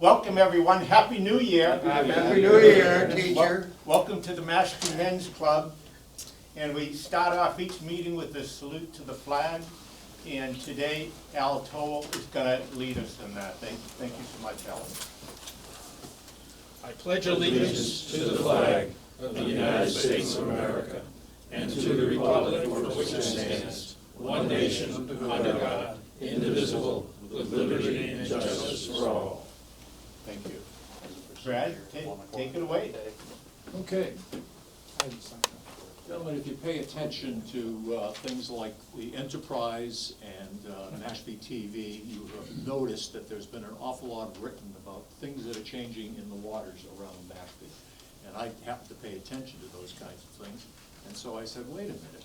Welcome, everyone. Happy New Year. Happy New Year, teacher. Welcome to the Mashpee Men's Club. And we start off each meeting with a salute to the flag. And today, Al Toll is going to lead us in that. Thank you so much, Al. I pledge allegiance to the flag of the United States of America and to the republic for which it stands, one nation, under God, indivisible, with liberty and justice for all. Thank you. Brad, take it away. Okay. Gentlemen, if you pay attention to things like the Enterprise and Mashpee TV, you have noticed that there's been an awful lot written about things that are changing in the waters around Mashpee. And I happen to pay attention to those kinds of things. And so I said, wait a minute,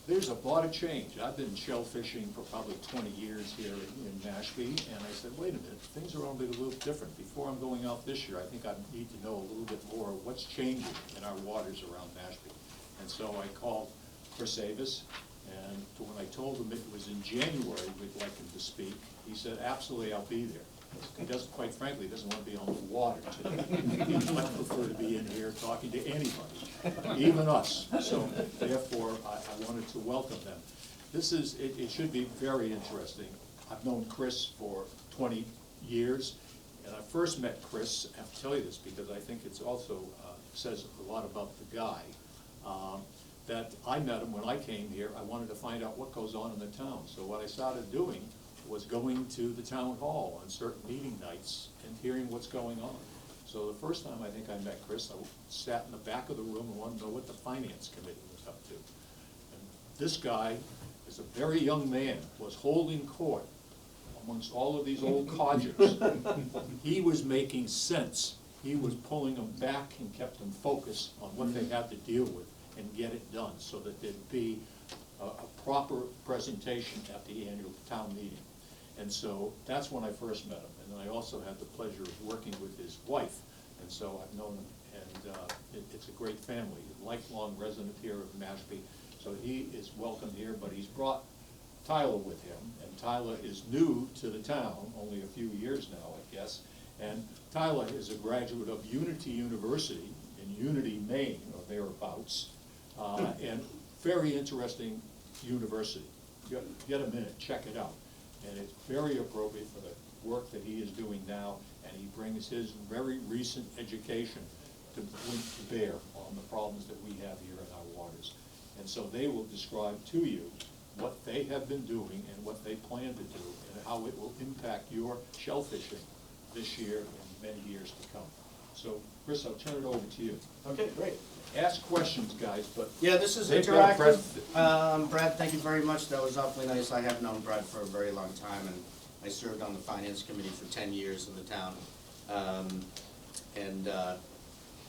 there's a lot of change. I've been shell fishing for probably 20 years here in Mashpee, and I said, wait a minute, things are going to be a little different. Before I'm going out this year, I think I need to know a little bit more of what's changing in our waters around Mashpee. And so I called Chris Avis, and when I told him it was in January we'd like him to speak, he said, absolutely, I'll be there. He doesn't, quite frankly, he doesn't want to be on the water today. He'd much prefer to be in here talking to anybody, even us. So therefore, I wanted to welcome them. This is, it should be very interesting. I've known Chris for 20 years, and I first met Chris, I have to tell you this because I think it's also says a lot about the guy, that I met him when I came here. I wanted to find out what goes on in the town. So what I started doing was going to the town hall on certain meeting nights and hearing what's going on. So the first time I think I met Chris, I sat in the back of the room and wanted to know what the finance committee was up to. And this guy, as a very young man, was holding court amongst all of these old codgers. He was making sense. He was pulling them back and kept them focused on what they had to deal with and get it done so that there'd be a proper presentation at the annual town meeting. And so that's when I first met him. And then I also had the pleasure of working with his wife. And so I've known him, and it's a great family, a lifelong resident here of Mashpee. So he is welcome here, but he's brought Tyler with him. And Tyler is new to the town, only a few years now, I guess. And Tyler is a graduate of Unity University in Unity, Maine, or thereabouts. And very interesting university. Get a minute, check it out. And it's very appropriate for the work that he is doing now, and he brings his very recent education to bear on the problems that we have here in our waters. And so they will describe to you what they have been doing and what they plan to do and how it will impact your shellfishing this year and many years to come. So, Chris, I'll turn it over to you. Okay, great. Ask questions, guys, but Yeah, this is they've got interactive. Brad, thank you very much. That was awfully nice. I have known Brad for a very long time, and I served on the finance committee for 10 years in the town.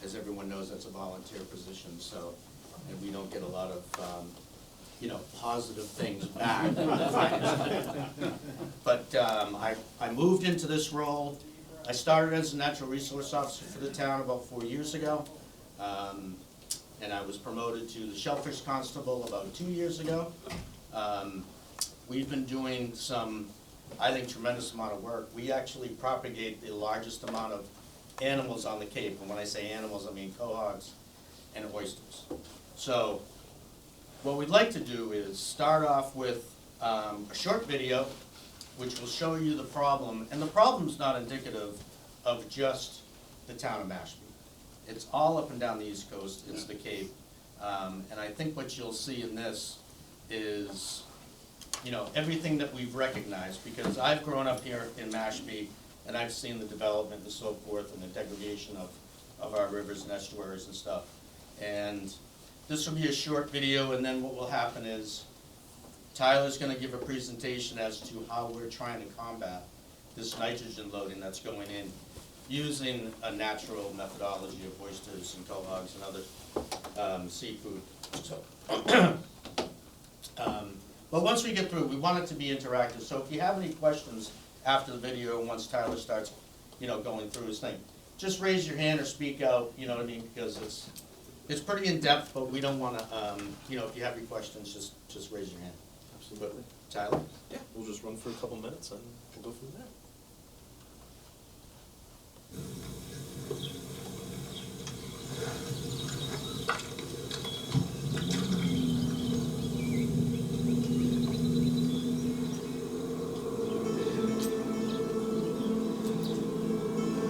As everyone knows, that's a volunteer position, so, and we don't get a lot of, positive things back on the finance committee. But I moved into this role. I started as a natural resource officer for the town about 4 years ago. And I was promoted to the shellfish constable about 2 years ago. We've been doing some, I think, tremendous amount of work. We actually propagate the largest amount of animals on the Cape. And when I say animals, I mean quahogs and oysters. So what we'd like to do is start off with a short video which will show you the problem. And the problem's not indicative of just the town of Mashpee. It's all up and down the East Coast, it's the Cape. And I think what you'll see in this is, everything that we've recognized, because I've grown up here in Mashpee, and I've seen the development and so forth, and the degradation of our rivers and estuaries and stuff. And this will be a short video, and then what will happen is Tyler's gonna give a presentation as to how we're trying to combat this nitrogen loading that's going in using a natural methodology of oysters and quahogs and other seafood. So, but once we get through, we want it to be interactive. So if you have any questions after the video, once Tyler starts, going through his thing, just raise your hand or speak out. You know what I mean? Because it's pretty in depth, but we don't want to. If you have any questions, just raise your hand. Absolutely. Tyler? Yeah, we'll just run for a couple minutes and we'll go from there.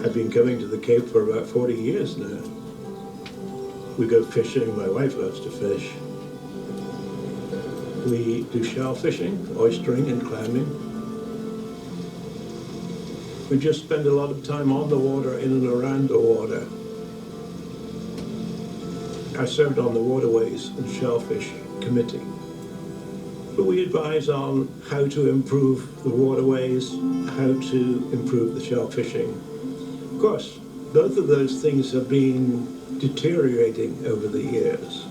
I've been coming to the Cape for about 40 years now. We go fishing, my wife loves to fish. We do shell fishing, oystering and clamming. We just spend a lot of time on the water, in and around the water. I served on the Waterways and Shellfish Committee. But we advise on how to improve the waterways, how to improve the shell fishing. Of course, both of those things have been deteriorating over the years.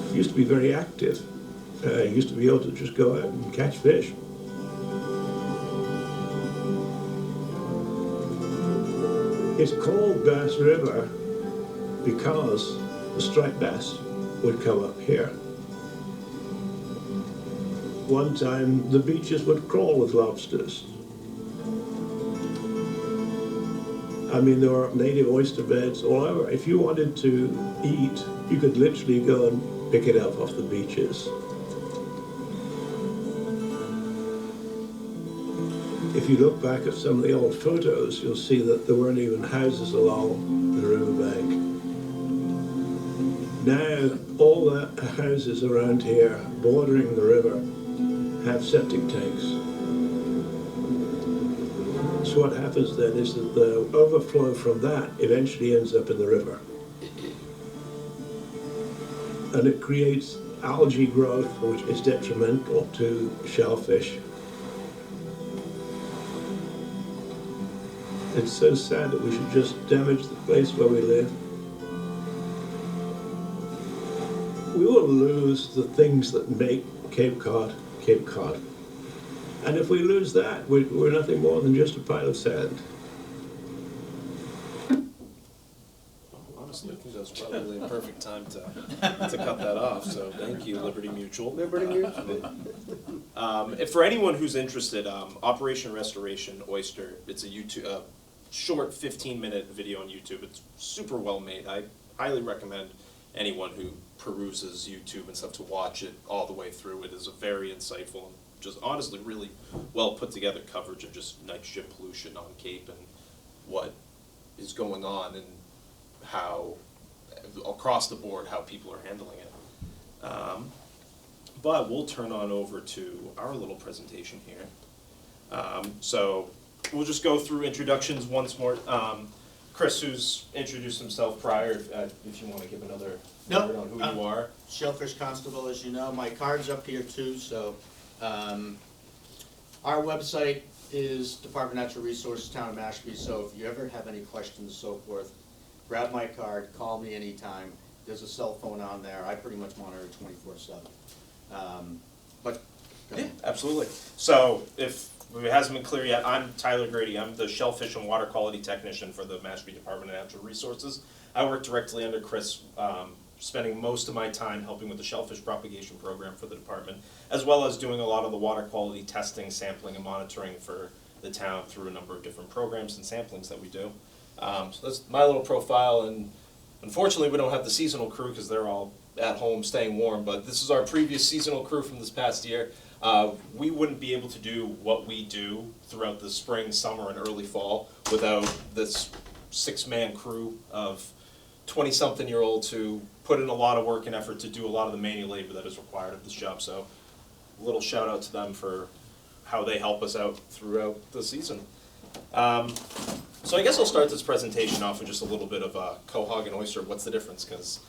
It used to be very active. Used to be able to just go out and catch fish. It's called Bass River because the striped bass would come up here. One time the beaches would crawl with lobsters. I mean, there were native oyster beds all over. If you wanted to eat, you could literally go and pick it up off the beaches. If you look back at some of the old photos, you'll see that there weren't even houses along the riverbank. Now, all the houses around here, bordering the river, have septic tanks. So what happens then is that the overflow from that eventually ends up in the river. And it creates algae growth, which is detrimental to shellfish. It's so sad that we should just damage the place where we live. We will lose the things that make Cape Cod, Cape Cod. And if we lose that, we're nothing more than just a pile of sand. Honestly, I think that's probably a perfect time to cut that off, so thank you, Liberty Mutual. Liberty Mutual. If for anyone who's interested, Operation Restoration Oyster, it's a YouTube, short 15-minute video on YouTube. It's super well made. I highly recommend anyone who peruses YouTube and stuff to watch it all the way through. It is a very insightful and just honestly really well put together coverage of just nitrogen pollution on Cape and what is going on and how across the board how people are handling it. But we'll turn on over to our little presentation here. So we'll just go through introductions once more. Chris, who's introduced himself prior, if you want to give another word on who you are. Shellfish Constable, as you know. My card's up here too, so our website is Department of Natural Resources, Town of Mashpee, so if you ever have any questions and so forth, grab my card, call me anytime. There's a cell phone on there. I pretty much monitor 24/7. But go Yeah, ahead. absolutely. So if it hasn't been clear yet, I'm Tyler Grady. I'm the Shellfish and Water Quality Technician for the Mashpee Department of Natural Resources. I work directly under Chris, spending most of my time helping with the shellfish propagation program for the department, as well as doing a lot of the water quality testing, sampling, and monitoring for the town through a number of different programs and samplings that we do. So that's my little profile, and unfortunately we don't have the seasonal crew because they're all at home staying warm, but this is our previous seasonal crew from this past year. We wouldn't be able to do what we do throughout the spring, summer, and early fall without this 6-man crew of 20-something-year-olds who put in a lot of work and effort to do a lot of the manual labor that is required of this job. So a little shout out to them for how they help us out throughout the season. So I guess I'll start this presentation off with just a little bit of quahog and oyster. What's the difference? Because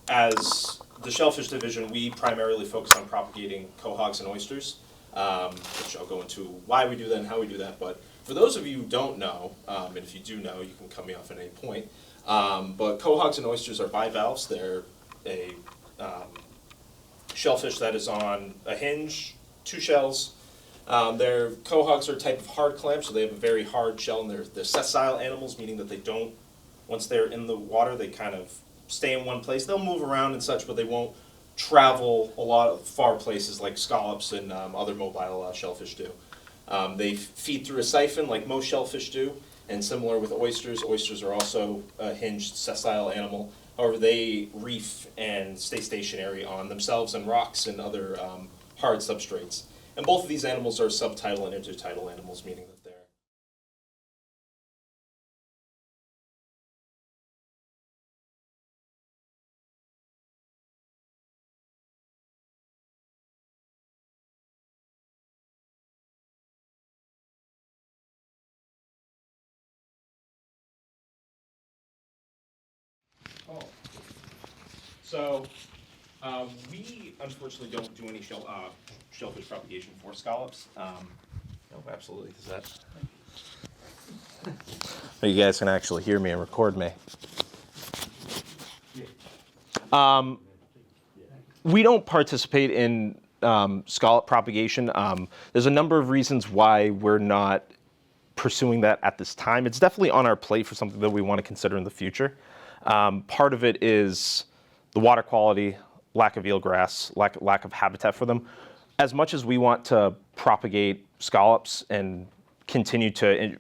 as the Shellfish Division, we primarily focus on propagating quahogs and oysters, which I'll go into why we do that and how we do that. But for those of you who don't know, and if you do know, you can cut me off at any point, but quahogs and oysters are bivalves. They're a shellfish that is on a hinge, 2 shells. Their quahogs are a type of hard clam, so they have a very hard shell, and they're sessile animals, meaning that they don't, once they're in the water, they kind of stay in one place. They'll move around and such, but they won't travel a lot of far places like scallops and other mobile shellfish do. They feed through a siphon like most shellfish do, and similar with oysters. Oysters are also a hinged sessile animal. However, they reef and stay stationary on themselves and rocks and other hard substrates. And both of these animals are subtidal and intertidal animals, meaning that they're So, we unfortunately don't do any shellfish propagation for scallops. No, absolutely, because that. You guys can actually hear me and record me. We don't participate in scallop propagation. There's a number of reasons why we're not pursuing that at this time. It's definitely on our plate for something that we want to consider in the future. Part of it is the water quality, lack of eelgrass, lack of habitat for them. As much as we want to propagate scallops and continue to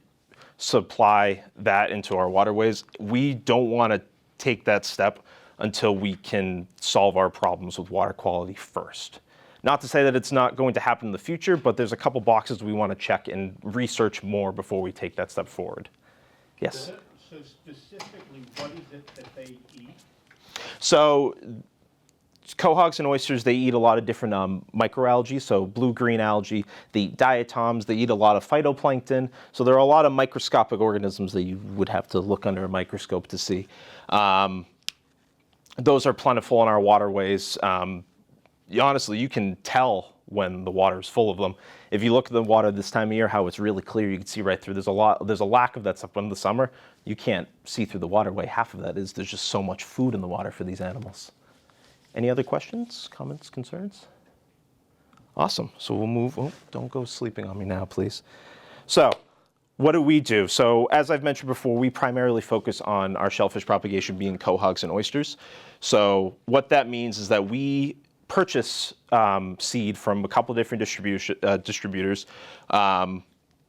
supply that into our waterways, we don't want to take that step until we can solve our problems with water quality first. Not to say that it's not going to happen in the future, but there's a couple boxes we want to check and research more before we take that step forward. Yes? So specifically, what is it that they eat? So cohogs and oysters, they eat a lot of different microalgae, so blue-green algae. They eat diatoms, they eat a lot of phytoplankton. So there are a lot of microscopic organisms that you would have to look under a microscope to see. Those are plentiful in our waterways. Honestly, you can tell when the water is full of them. If you look at the water this time of year, how it's really clear, you can see right through. There's a lack of that stuff in the summer. You can't see through the waterway. Half of that is there's just so much food in the water for these animals. Any other questions, comments, concerns? Awesome. So we'll move. Oh, don't go sleeping on me now, please. So what do we do? So as I've mentioned before, we primarily focus on our shellfish propagation being cohogs and oysters. So what that means is that we purchase seed from a couple different distributors.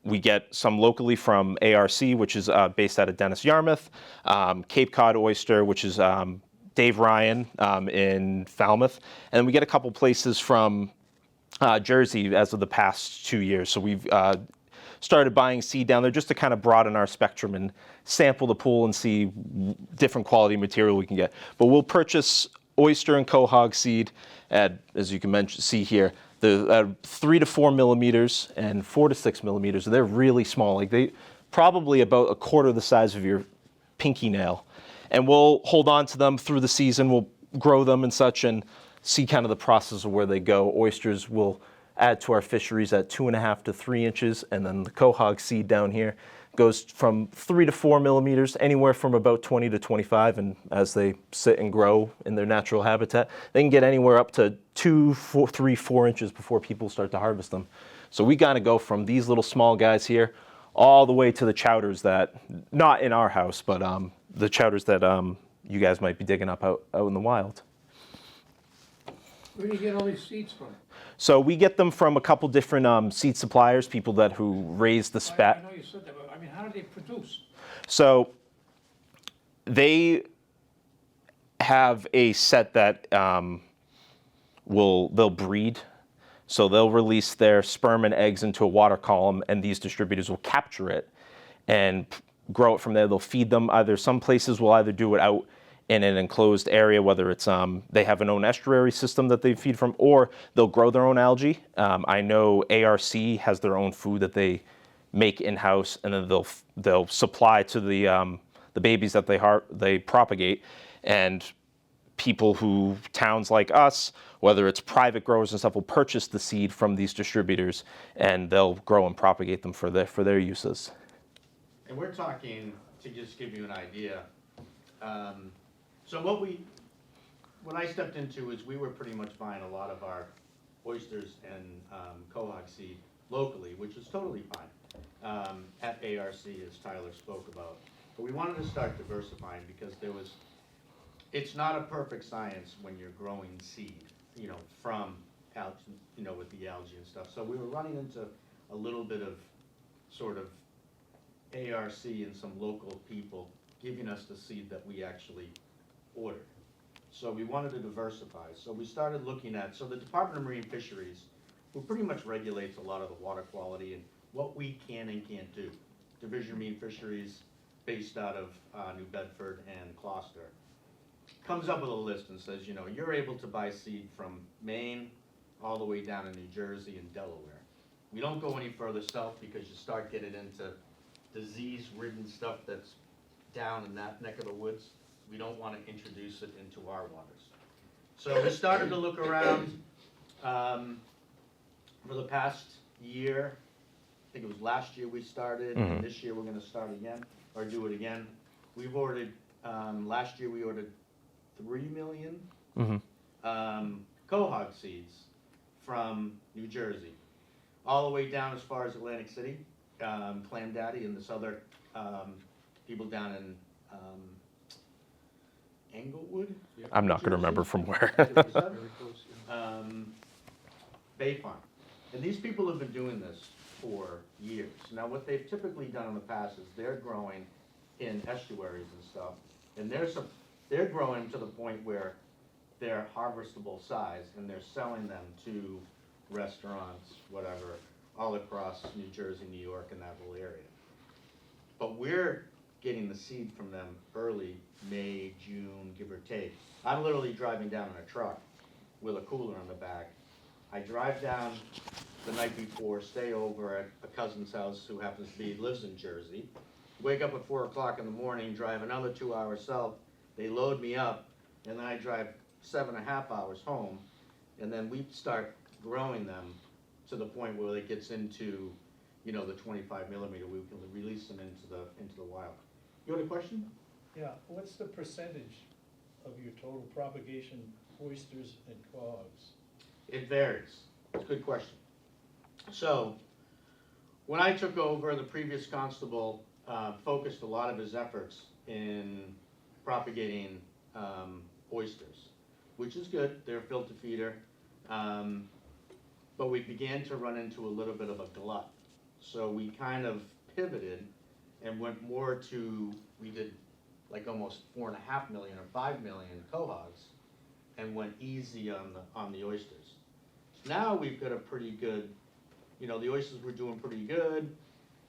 We get some locally from ARC, which is based out of Dennis, Yarmouth, Cape Cod Oyster, which is Dave Ryan in Falmouth, and then we get a couple places from Jersey as of the past 2 years. So we've started buying seed down there just to kind of broaden our spectrum and sample the pool and see different quality material we can get. But we'll purchase oyster and quahog seed at, as you can see here, the 3 to 4 millimeters and 4 to 6 millimeters. They're really small, like they probably about a quarter the size of your pinky nail. And we'll hold on to them through the season. We'll grow them and such and see kind of the process of where they go. Oysters will add to our fisheries at 2.5 to 3 inches, and then the quahog seed down here goes from 3 to 4 millimeters, anywhere from about 20 to 25, and as they sit and grow in their natural habitat, they can get anywhere up to 2, 4, 3, 4 inches before people start to harvest them. So we gotta go from these little small guys here all the way to the chowders that, not in our house, but the chowders that you guys might be digging up out in the wild. Where do you get all these seeds from? So we get them from a couple different seed suppliers, people who raise the spat. I know you said that, but I mean, how do they produce? So they have a set that they'll breed. So they'll release their sperm and eggs into a water column, and these distributors will capture it and grow it from there. They'll feed them. Some places will either do it out in an enclosed area, whether it's they have an own estuary system that they feed from, or they'll grow their own algae. I know ARC has their own food that they make in-house, and then they'll supply to the babies that they propagate. And towns like us, whether it's private growers and stuff, will purchase the seed from these distributors, and they'll grow and propagate them for their uses. And we're talking, to just give you an idea, so what I stepped into is we were pretty much buying a lot of our oysters and quahog seed locally, which is totally fine, at ARC, as Tyler spoke about. But we wanted to start diversifying because it's not a perfect science when you're growing seed, from algae, with the algae and stuff. So we were running into a little bit of sort of ARC and some local people giving us the seed that we actually ordered. So we wanted to diversify. So we started looking at, so the Department of Marine Fisheries who pretty much regulates a lot of the water quality and what we can and can't do. Division of Marine Fisheries, based out of New Bedford and Gloucester, comes up with a list and says, you know, you're able to buy seed from Maine all the way down to New Jersey and Delaware. We don't go any further south because you start getting into disease-ridden stuff that's down in that neck of the woods. We don't want to introduce it into our waters. So we started to look around for the past year. I think it was last year we started, and this year we're gonna start again, or do it again. We've ordered, last year we ordered 3 million quahog seeds from New Jersey, all the way down as far as Atlantic City, Clam Daddy and this other people down in Englewood. I'm not going to remember from where. Bay Farm. And these people have been doing this for years. Now, what they've typically done in the past is they're growing in estuaries and stuff, and they're growing to the point where they're harvestable size, and they're selling them to restaurants, whatever, all across New Jersey, New York, and that whole area. But we're getting the seed from them early May, June, give or take. I'm literally driving down in a truck with a cooler on the back. I drive down the night before, stay over at a cousin's house who happens to lives in Jersey. Wake up at 4 o'clock in the morning, drive another 2 hours south. They load me up, and then I drive 7.5 hours home, and then we start growing them to the point where it gets into, you know, the 25 millimeter. We can release them into the wild. You had a question? Yeah, what's the percentage of your total propagation oysters and quahogs? It varies. It's a good question. So, when I took over, the previous constable focused a lot of his efforts in propagating oysters, which is good. They're a filter feeder. But we began to run into a little bit of a glut. So we kind of pivoted and went more to, we did like almost 4.5 million or 5 million quahogs and went easy on the oysters. Now we've got a pretty good, you know, the oysters were doing pretty good.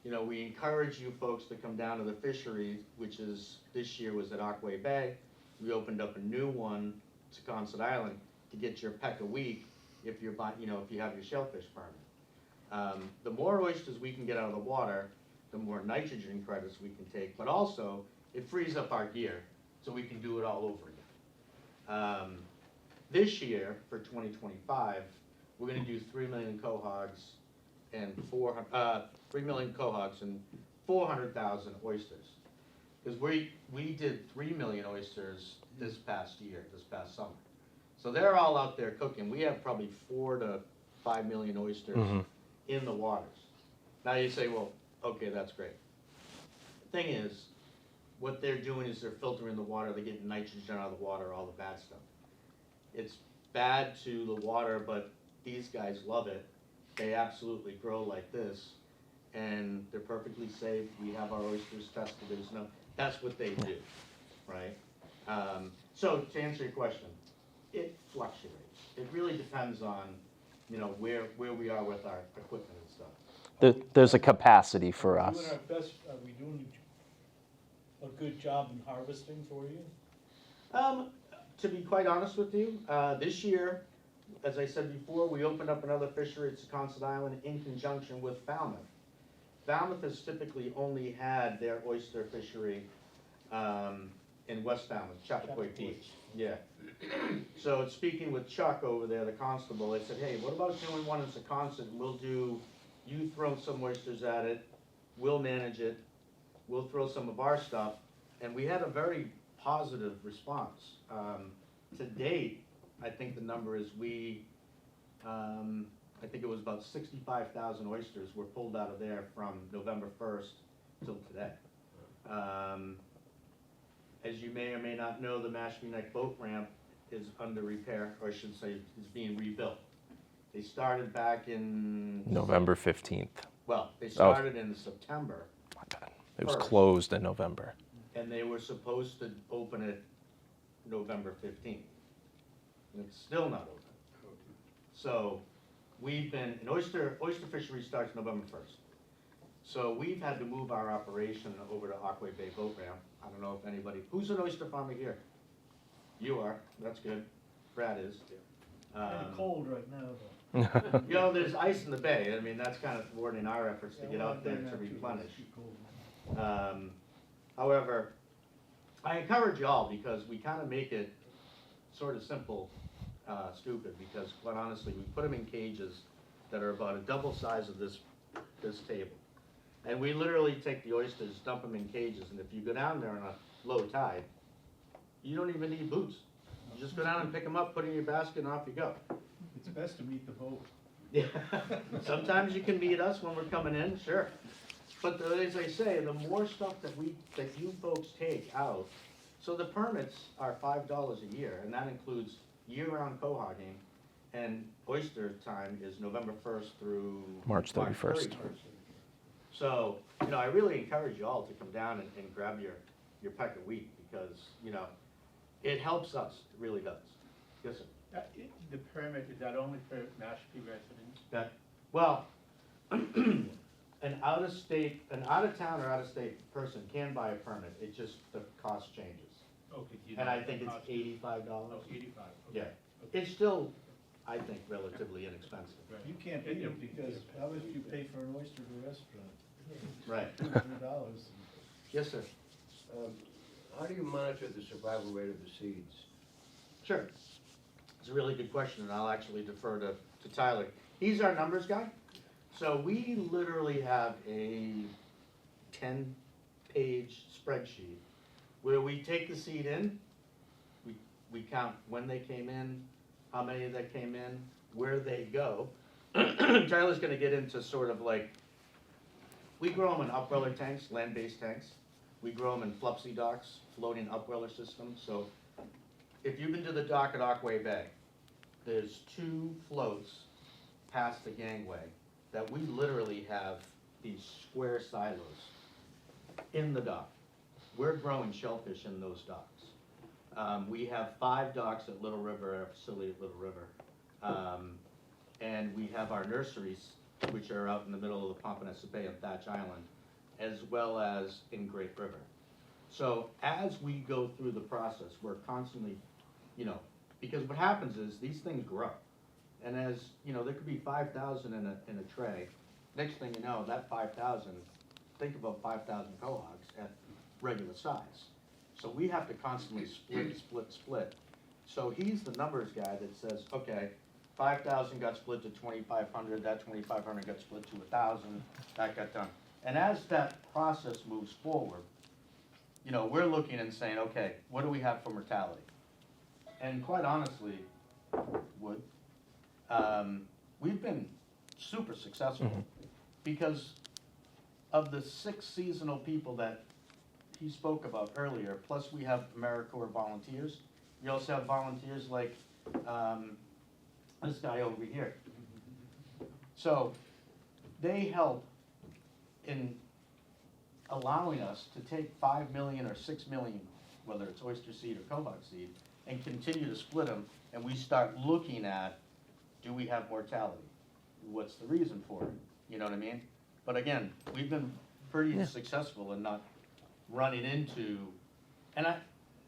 You know, we encourage you folks to come down to the fishery, which is, this year was at Aquay Bay. We opened up a new one to Consett Island to get your peck a week if you're buying, you know, if you have your shellfish permit. The more oysters we can get out of the water, the more nitrogen credits we can take, but also it frees up our gear so we can do it all over again. This year, for 2025, we're gonna do 3 million quahogs and 3 million quahogs and 400,000 oysters. Because we did 3 million oysters this past year, this past summer. So they're all out there cooking. We have probably 4 to 5 million oysters in the waters. Now you say, well, okay, that's great. The thing is, what they're doing is they're filtering the water, they're getting nitrogen out of the water, all the bad stuff. It's bad to the water, but these guys love it. They absolutely grow like this, and they're perfectly safe. We have our oysters tested. There's no, that's what they do, right? So to answer your question, it fluctuates. It really depends on, you know, where we are with our equipment and stuff. There's a capacity for Are we us. doing our best, are we doing a good job in harvesting for you? To be quite honest with you, this year, as I said before, we opened up another fishery at Consett Island in conjunction with Falmouth. Falmouth has typically only had their oyster fishery in West Falmouth, Chappaquay Beach. Yeah. So speaking with Chuck over there, the constable, they said, hey, what about doing one in Secaucet? We'll do, you throw some oysters at it, we'll manage it, we'll throw some of our stuff. And we had a very positive response. To date, I think the number is I think it was about 65,000 oysters were pulled out of there from November 1st till today. As you may or may not know, the Mashpee Neck boat ramp is under repair, or I should say is being rebuilt. They started back in November 15th. Well, they started in September. My bad. It was First. closed in November. And they were supposed to open it November 15th. And it's still not open. So an oyster fishery starts November 1st. So we've had to move our operation over to Aquay Bay Boat Ramp. I don't know if anybody, who's an oyster farmer here? You are, that's good. Brad is. Pretty cold right now, though. You know, there's ice in the bay. I mean, that's kind of thwarting our efforts to get Yeah, out there well, to not too replenish. cold. However, I encourage y'all because we kind of make it sort of simple, stupid, because quite honestly, we put them in cages that are about a double size of this table. And we literally take the oysters, dump them in cages, and if you go down there on a low tide, you don't even need boots. You just go down and pick them up, put it in your basket, and off you go. It's best to meet the boat. Yeah, sometimes you can meet us when we're coming in, sure. But as I say, the more stuff that you folks take out, so the permits are $5 a year, and that includes year-round cohogging, and oyster time is November 1st through March 31st. So, I really encourage you all to come down and grab your peck of wheat, because, it helps us, it really does. Yes, sir? The permit, is that only for Mashpee residents? Well, an out-of-town or out-of-state person can buy a permit, it just, the cost changes. Okay. And I think it's $85. Oh, 85, okay. Yeah, it's still, I think, relatively inexpensive. You can't beat it because how much do you pay for an oyster at a restaurant? Right. $200. Yes, sir. How do you monitor the survival rate of the seeds? Sure. It's a really good question, and I'll actually defer to Tyler. He's our numbers guy. So we literally have a 10-page spreadsheet where we take the seed in, we count when they came in, how many that came in, where they go. Tyler's gonna get into sort of like, we grow them in upweller tanks, land-based tanks. We grow them in flupsy docks, floating upweller systems. So if you've been to the dock at Aquay Bay, there's 2 floats past the gangway that we literally have these square silos in the dock. We're growing shellfish in those docks. We have 5 docks at Little River, our facility at Little River. And we have our nurseries, which are out in the middle of the Pompanesett Bay on Thatch Island, as well as in Great River. So as we go through the process, we're constantly, because what happens is these things grow. And as, there could be 5,000 in a tray. Next thing you know, that 5,000, think about 5,000 cohogs at regular size. So we have to constantly split. So he's the numbers guy that says, okay, 5,000 got split to 2,500, that 2,500 got split to 1,000, that got done. And as that process moves forward, we're looking and saying, okay, what do we have for mortality? And quite honestly, we've been super successful because of the 6 seasonal people that he spoke about earlier, plus we have AmeriCorps volunteers. We also have volunteers like this guy over here. So they help in allowing us to take 5 million or 6 million, whether it's oyster seed or cohog seed, and continue to split them, and we start looking at, do we have mortality? What's the reason for it? You know what I mean? But again, we've been pretty successful in not running into, and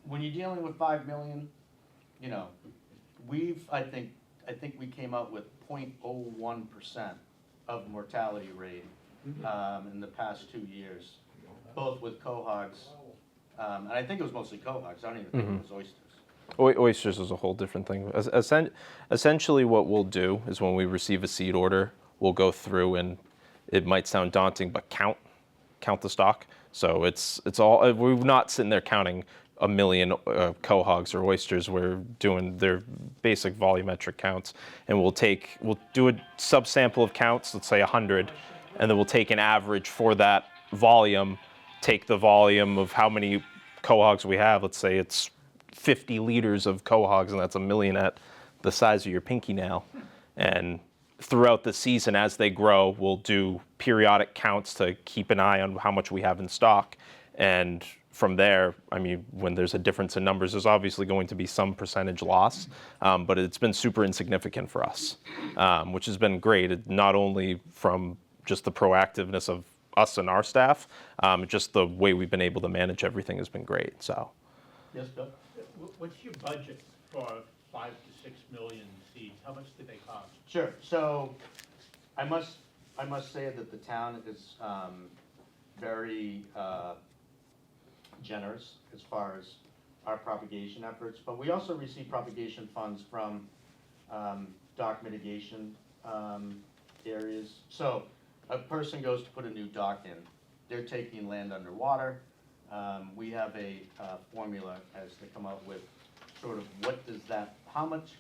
when you're dealing with 5 million, I think we came up with 0.01% of mortality rate in the past 2 years, both with cohogs, and I think it was mostly cohogs. I don't even think it was oysters. Oysters is a whole different thing. Essentially what we'll do is when we receive a seed order, we'll go through and it might sound daunting, but count the stock. So it's all, we're not sitting there counting 1 million cohogs or oysters. We're doing their basic volumetric counts, and we'll do a subsample of counts, let's say 100, and then we'll take an average for that volume, take the volume of how many cohogs we have. Let's say it's 50 liters of cohogs, and that's 1 million at the size of your pinky nail. And throughout the season, as they grow, we'll do periodic counts to keep an eye on how much we have in stock. And from there, I mean, when there's a difference in numbers, there's obviously going to be some percentage loss, but it's been super insignificant for us, which has been great, not only from just the proactiveness of us and our staff, just the way we've been able to manage everything has been great, so. Yes, Bill? What's your budget for 5 to 6 million seeds? How much do they cost? Sure, so I must say that the town is very generous as far as our propagation efforts, but we also receive propagation funds from dock mitigation areas. So a person goes to put a new dock in, they're taking land underwater. We have a formula as to come up with sort of what does that, how much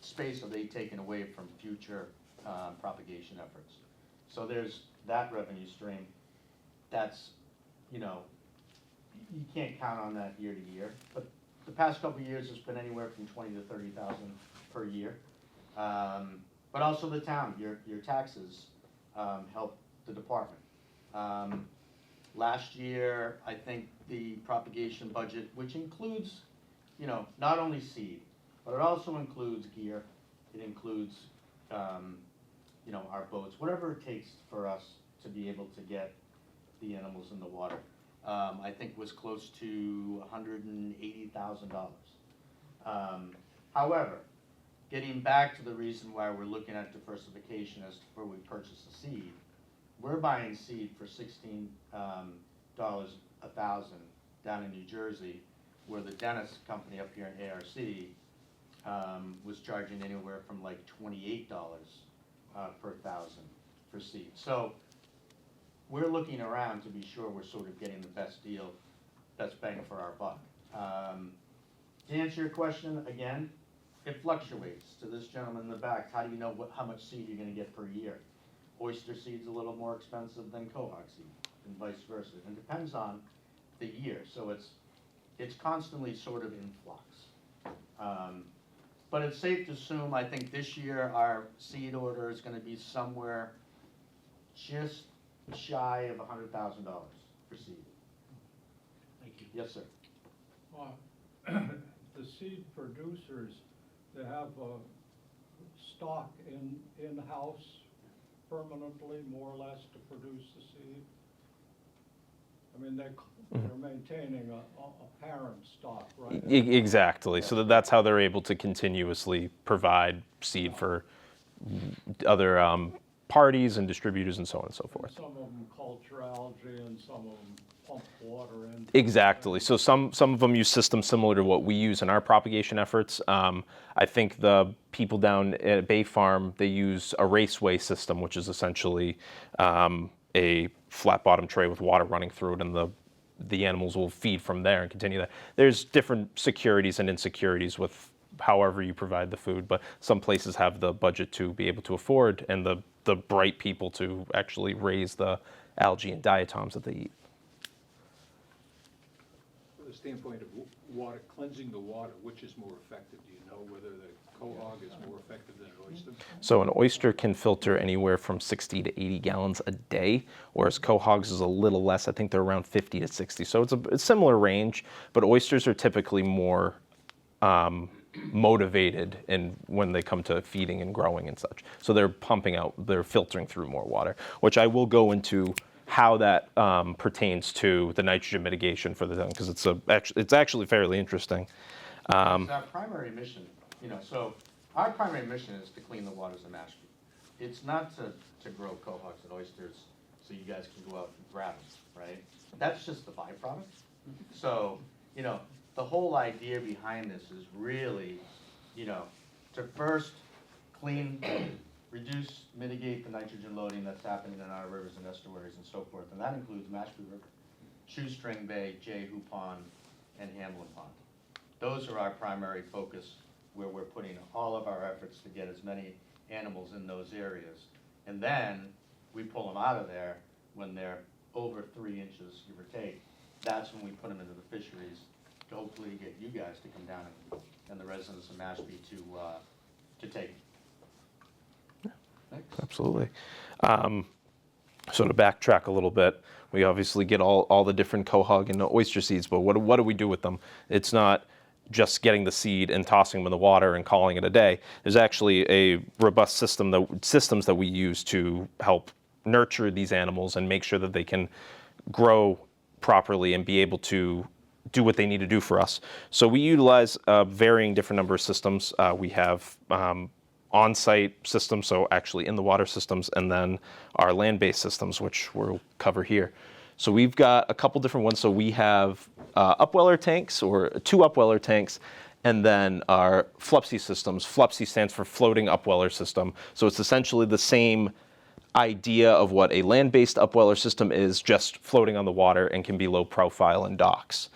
space are they taking away from future propagation efforts. So there's that revenue stream. That's, you know, you can't count on that year to year, but the past couple of years has been anywhere from 20 to 30,000 per year. But also the town, your taxes help the department. Last year, I think the propagation budget, which includes, you know, not only seed, but it also includes gear. It includes, you know, our boats, whatever it takes for us to be able to get the animals in the water. I think was close to $180,000. However, getting back to the reason why we're looking at diversification as to where we purchase the seed, we're buying seed for $16 a thousand down in New Jersey, where the Dennis company up here in ARC was charging anywhere from like $28 per thousand for seed. So we're looking around to be sure we're sort of getting the best deal, best bang for our buck. To answer your question, again, it fluctuates. To this gentleman in the back, how do you know how much seed you're gonna get per year? Oyster seed's a little more expensive than quahog seed, and vice versa. It depends on the year, so it's constantly sort of in flux. But it's safe to assume, I think this year our seed order is gonna be somewhere just shy of $100,000 for seed. Thank you. Yes, sir. The seed producers, they have stock in-house permanently, more or less, to produce the seed? I mean, they're maintaining a parent stock, right? Exactly, so that's how they're able to continuously provide seed for other parties and distributors and so on and so forth. Some of them culture algae and some of them pump water in. Exactly. So some of them use systems similar to what we use in our propagation efforts. I think the people down at Bay Farm, they use a raceway system, which is essentially a flat bottom tray with water running through it, and the animals will feed from there and continue that. There's different securities and insecurities with however you provide the food, but some places have the budget to be able to afford and the bright people to actually raise the algae and diatoms that they eat. From the standpoint of water, cleansing the water, which is more effective? Do you know whether the quahog is more effective than an oyster? So an oyster can filter anywhere from 60 to 80 gallons a day, whereas quahogs is a little less. I think they're around 50 to 60. So it's a similar range, but oysters are typically more motivated when they come to feeding and growing and such. So they're filtering through more water, which I will go into how that pertains to the nitrogen mitigation for the town, because it's actually fairly interesting. Our primary mission, so our primary mission is to clean the waters of Mashpee. It's not to grow quahogs and oysters so you guys can go out and grab them, right? That's just the byproduct. So, the whole idea behind this is really, to first clean, reduce, mitigate the nitrogen loading that's happening in our rivers and estuaries and so forth. And that includes Mashpee River, Shoestring Bay, Jehu Pond, and Hamlin Pond. Those are our primary focus, where we're putting all of our efforts to get as many animals in those areas. And then we pull them out of there when they're over 3 inches, give or take. That's when we put them into the fisheries to hopefully get you guys to come down and the residents of Mashpee to take them. Absolutely. So to backtrack a little bit, We obviously get all the different quahog and oyster seeds, but what do we do with them? It's not just getting the seed and tossing them in the water and calling it a day. There's actually a robust systems that we use to help nurture these animals and make sure that they can grow properly and be able to do what they need to do for us. So we utilize a varying different number of systems. We have on-site systems, so actually in the water systems, and then our land-based systems, which we'll cover here. So we've got a couple different ones. So we have upweller tanks, or 2 upweller tanks, and then our FLUPSI systems. FLUPSI stands for floating upweller system. So it's essentially the same idea of what a land-based upweller system is, just floating on the water and can be low profile in docks.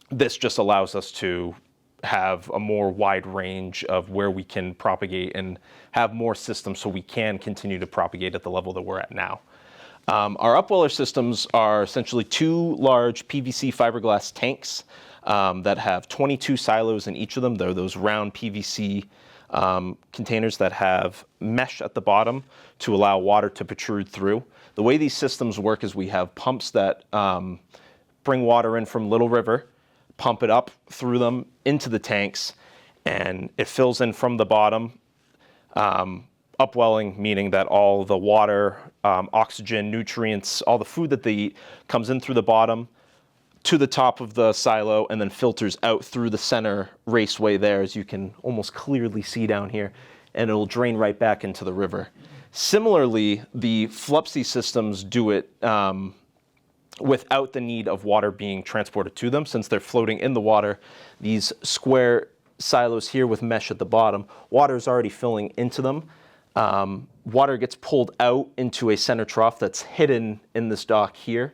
This just allows us to have a more wide range of where we can propagate and have more systems so we can continue to propagate at the level that we're at now. Our upweller systems are essentially 2 large PVC fiberglass tanks that have 22 silos in each of them. They're those round PVC containers that have mesh at the bottom to allow water to protrude through. The way these systems work is we have pumps that bring water in from Little River, pump it up through them into the tanks, and it fills in from the bottom. Upwelling, meaning that all the water, oxygen, nutrients, all the food that they eat comes in through the bottom to the top of the silo and then filters out through the center raceway there, as you can almost clearly see down here, and it'll drain right back into the river. Similarly, the FLUPSI systems do it without the need of water being transported to them. Since they're floating in the water, these square silos here with mesh at the bottom, water is already filling into them. Water gets pulled out into a center trough that's hidden in this dock here,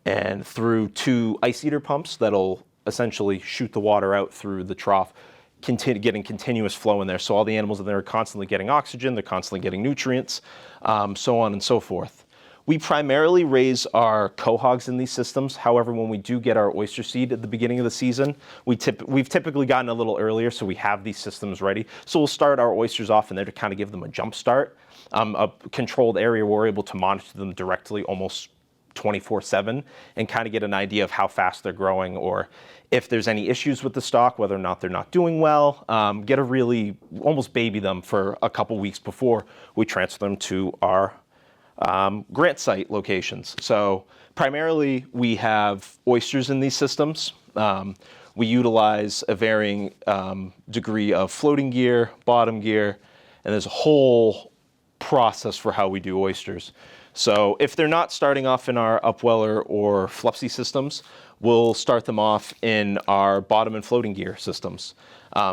and through 2 ice eater pumps that'll essentially shoot the water out through the trough, getting continuous flow in there. So all the animals in there are constantly getting oxygen, they're constantly getting nutrients, so on and so forth. We primarily raise our quahogs in these systems. However, when we do get our oyster seed at the beginning of the season, we've typically gotten a little earlier, so we have these systems ready. So we'll start our oysters off in there to kind of give them a jump start, a controlled area where we're able to monitor them directly almost 24/7 and kind of get an idea of how fast they're growing, or if there's any issues with the stock, whether or not they're not doing well, get to really almost baby them for a couple weeks before we transfer them to our grant site locations. So primarily we have oysters in these systems. We utilize a varying degree of floating gear, bottom gear, and there's a whole process for how we do oysters. So if they're not starting off in our upweller or FLUPSI systems, we'll start them off in our bottom and floating gear systems.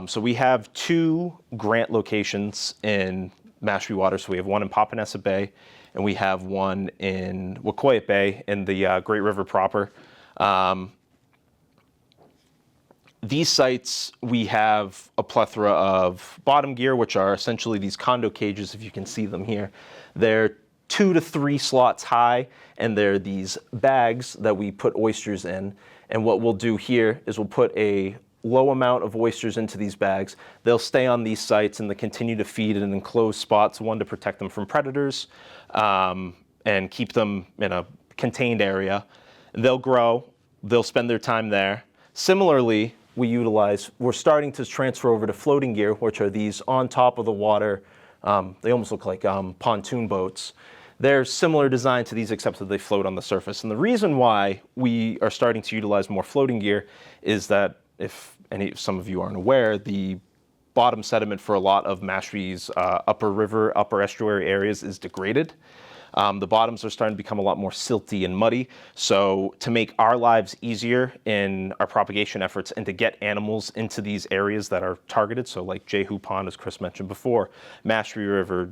So we have 2 grant locations in Mashpee Water. So we have one in Papaneset Bay, and we have one in Wacoyet Bay in the Great River proper. These sites, we have a plethora of bottom gear, which are essentially these condo cages, if you can see them here. They're 2 to 3 slots high, and they're these bags that we put oysters in. And what we'll do here is we'll put a low amount of oysters into these bags. They'll stay on these sites and they continue to feed in enclosed spots, one to protect them from predators and keep them in a contained area. They'll grow, they'll spend their time there. Similarly, we're starting to transfer over to floating gear, which are these on top of the water. They almost look like pontoon boats. They're similar design to these, except that they float on the surface. And the reason why we are starting to utilize more floating gear is that, if some of you aren't aware, the bottom sediment for a lot of Mashpee's upper river, upper estuary areas is degraded. The bottoms are starting to become a lot more silty and muddy. So to make our lives easier in our propagation efforts and to get animals into these areas that are targeted, so like Jehu Pond, as Chris mentioned before, Mashpee River,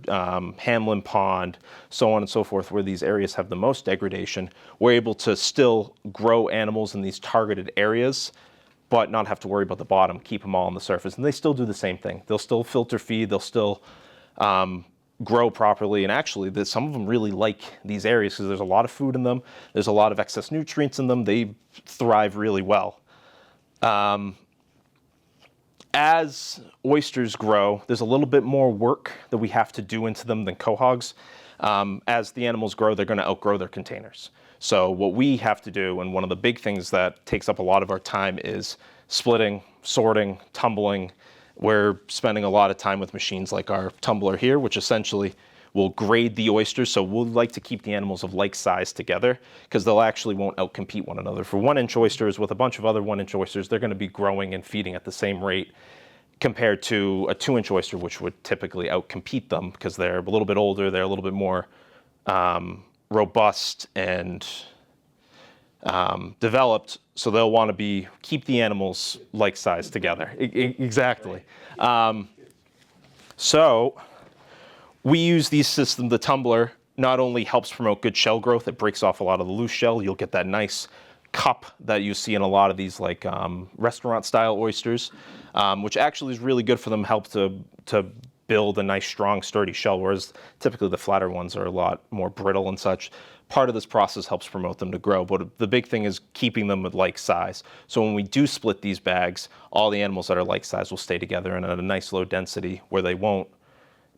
Hamlin Pond, so on and so forth, where these areas have the most degradation, we're able to still grow animals in these targeted areas, but not have to worry about the bottom, keep them all on the surface. And they still do the same thing. They'll still filter feed, they'll still grow properly, and actually some of them really like these areas because there's a lot of food in them, there's a lot of excess nutrients in them, they thrive really well. as oysters grow, there's a little bit more work that we have to do into them than cohogs. As the animals grow, they're going to outgrow their containers. So what we have to do, and one of the big things that takes up a lot of our time, is splitting, sorting, tumbling. We're spending a lot of time with machines like our tumbler here, which essentially will grade the oysters. So we'll like to keep the animals of like size together because they'll actually won't outcompete one another. For 1-inch oysters with a bunch of other 1-inch oysters, they're going to be growing and feeding at the same rate compared to a 2-inch oyster, which would typically outcompete them because they're a little bit older, they're a little bit more robust and developed, so they'll want to keep the animals like size together. Exactly. So we use these systems. The tumbler not only helps promote good shell growth, it breaks off a lot of the loose shell. You'll get that nice cup that you see in a lot of these like restaurant style oysters, which actually is really good for them, help to build a nice strong sturdy shell, whereas typically the flatter ones are a lot more brittle and such. Part of this process helps promote them to grow, but the big thing is keeping them at like size. So when we do split these bags, all the animals that are like size will stay together and at a nice low density where they won't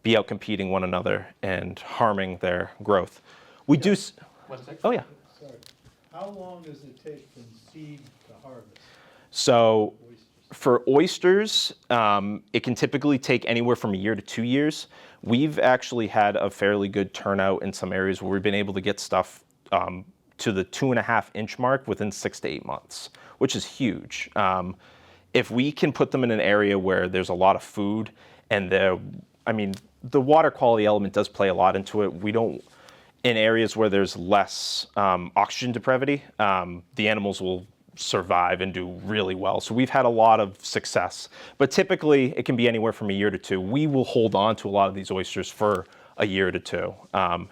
be out competing one another and harming their growth. We do. Oh yeah. Sorry. How long does it take from seed to harvest? So for oysters, it can typically take anywhere from a year to 2 years. We've actually had a fairly good turnout in some areas where we've been able to get stuff to the 2.5-inch mark within 6 to 8 months, which is huge. If we can put them in an area where there's a lot of food and the water quality element does play a lot into it. We don't, in areas where there's less oxygen depravity, the animals will survive and do really well. So we've had a lot of success, but typically it can be anywhere from a year to 2. We will hold on to a lot of these oysters for a year to 2.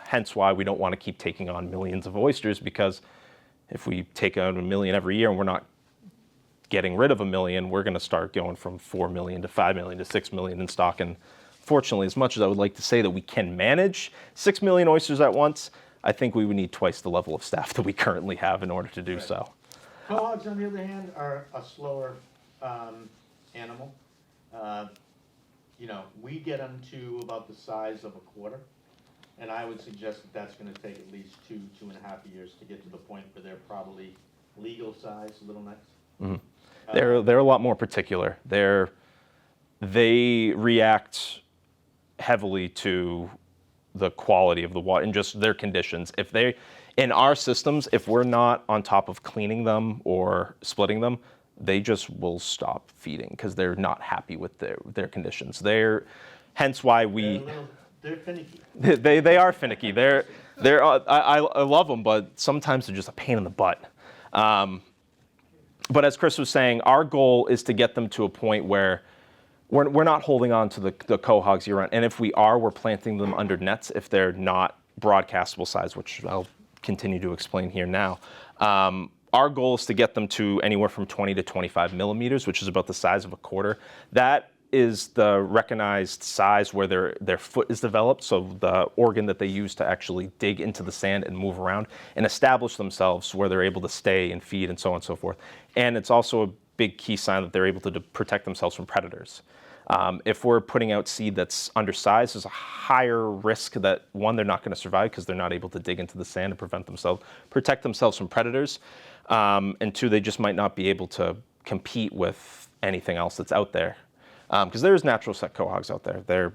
Hence why we don't want to keep taking on millions of oysters, because if we take on 1 million every year and we're not getting rid of 1 million, we're going to start going from 4 million to 5 million to 6 million in stock. And fortunately, as much as I would like to say that we can manage 6 million oysters at once, I think we would need twice the level of staff that we currently have in order to do so. Cohogs, on the other hand, are a slower animal. We get them to about the size of a quarter, and I would suggest that that's going to take at least 2.5 years to get to the point where they're probably legal size little necks. Mm-hmm. They're a lot more particular. They react heavily to the quality of the water and just their conditions. In our systems, if we're not on top of cleaning them or splitting them, they just will stop feeding because they're not happy with their conditions. Hence why They're finicky. they are finicky. I love them, but sometimes they're just a pain in the butt. But as Chris was saying, our goal is to get them to a point where we're not holding on to the cohogs year round. And if we are, we're planting them under nets if they're not broadcastable size, which I'll continue to explain here now. Our goal is to get them to anywhere from 20 to 25 millimeters, which is about the size of a quarter. That is the recognized size where their foot is developed, so the organ that they use to actually dig into the sand and move around and establish themselves where they're able to stay and feed and so on and so forth. And it's also a big key sign that they're able to protect themselves from predators. If we're putting out seed that's undersized, there's a higher risk that, one, they're not going to survive because they're not able to dig into the sand and protect themselves from predators, and 2, they just might not be able to compete with anything else that's out there. Because there's natural set cohogs out there.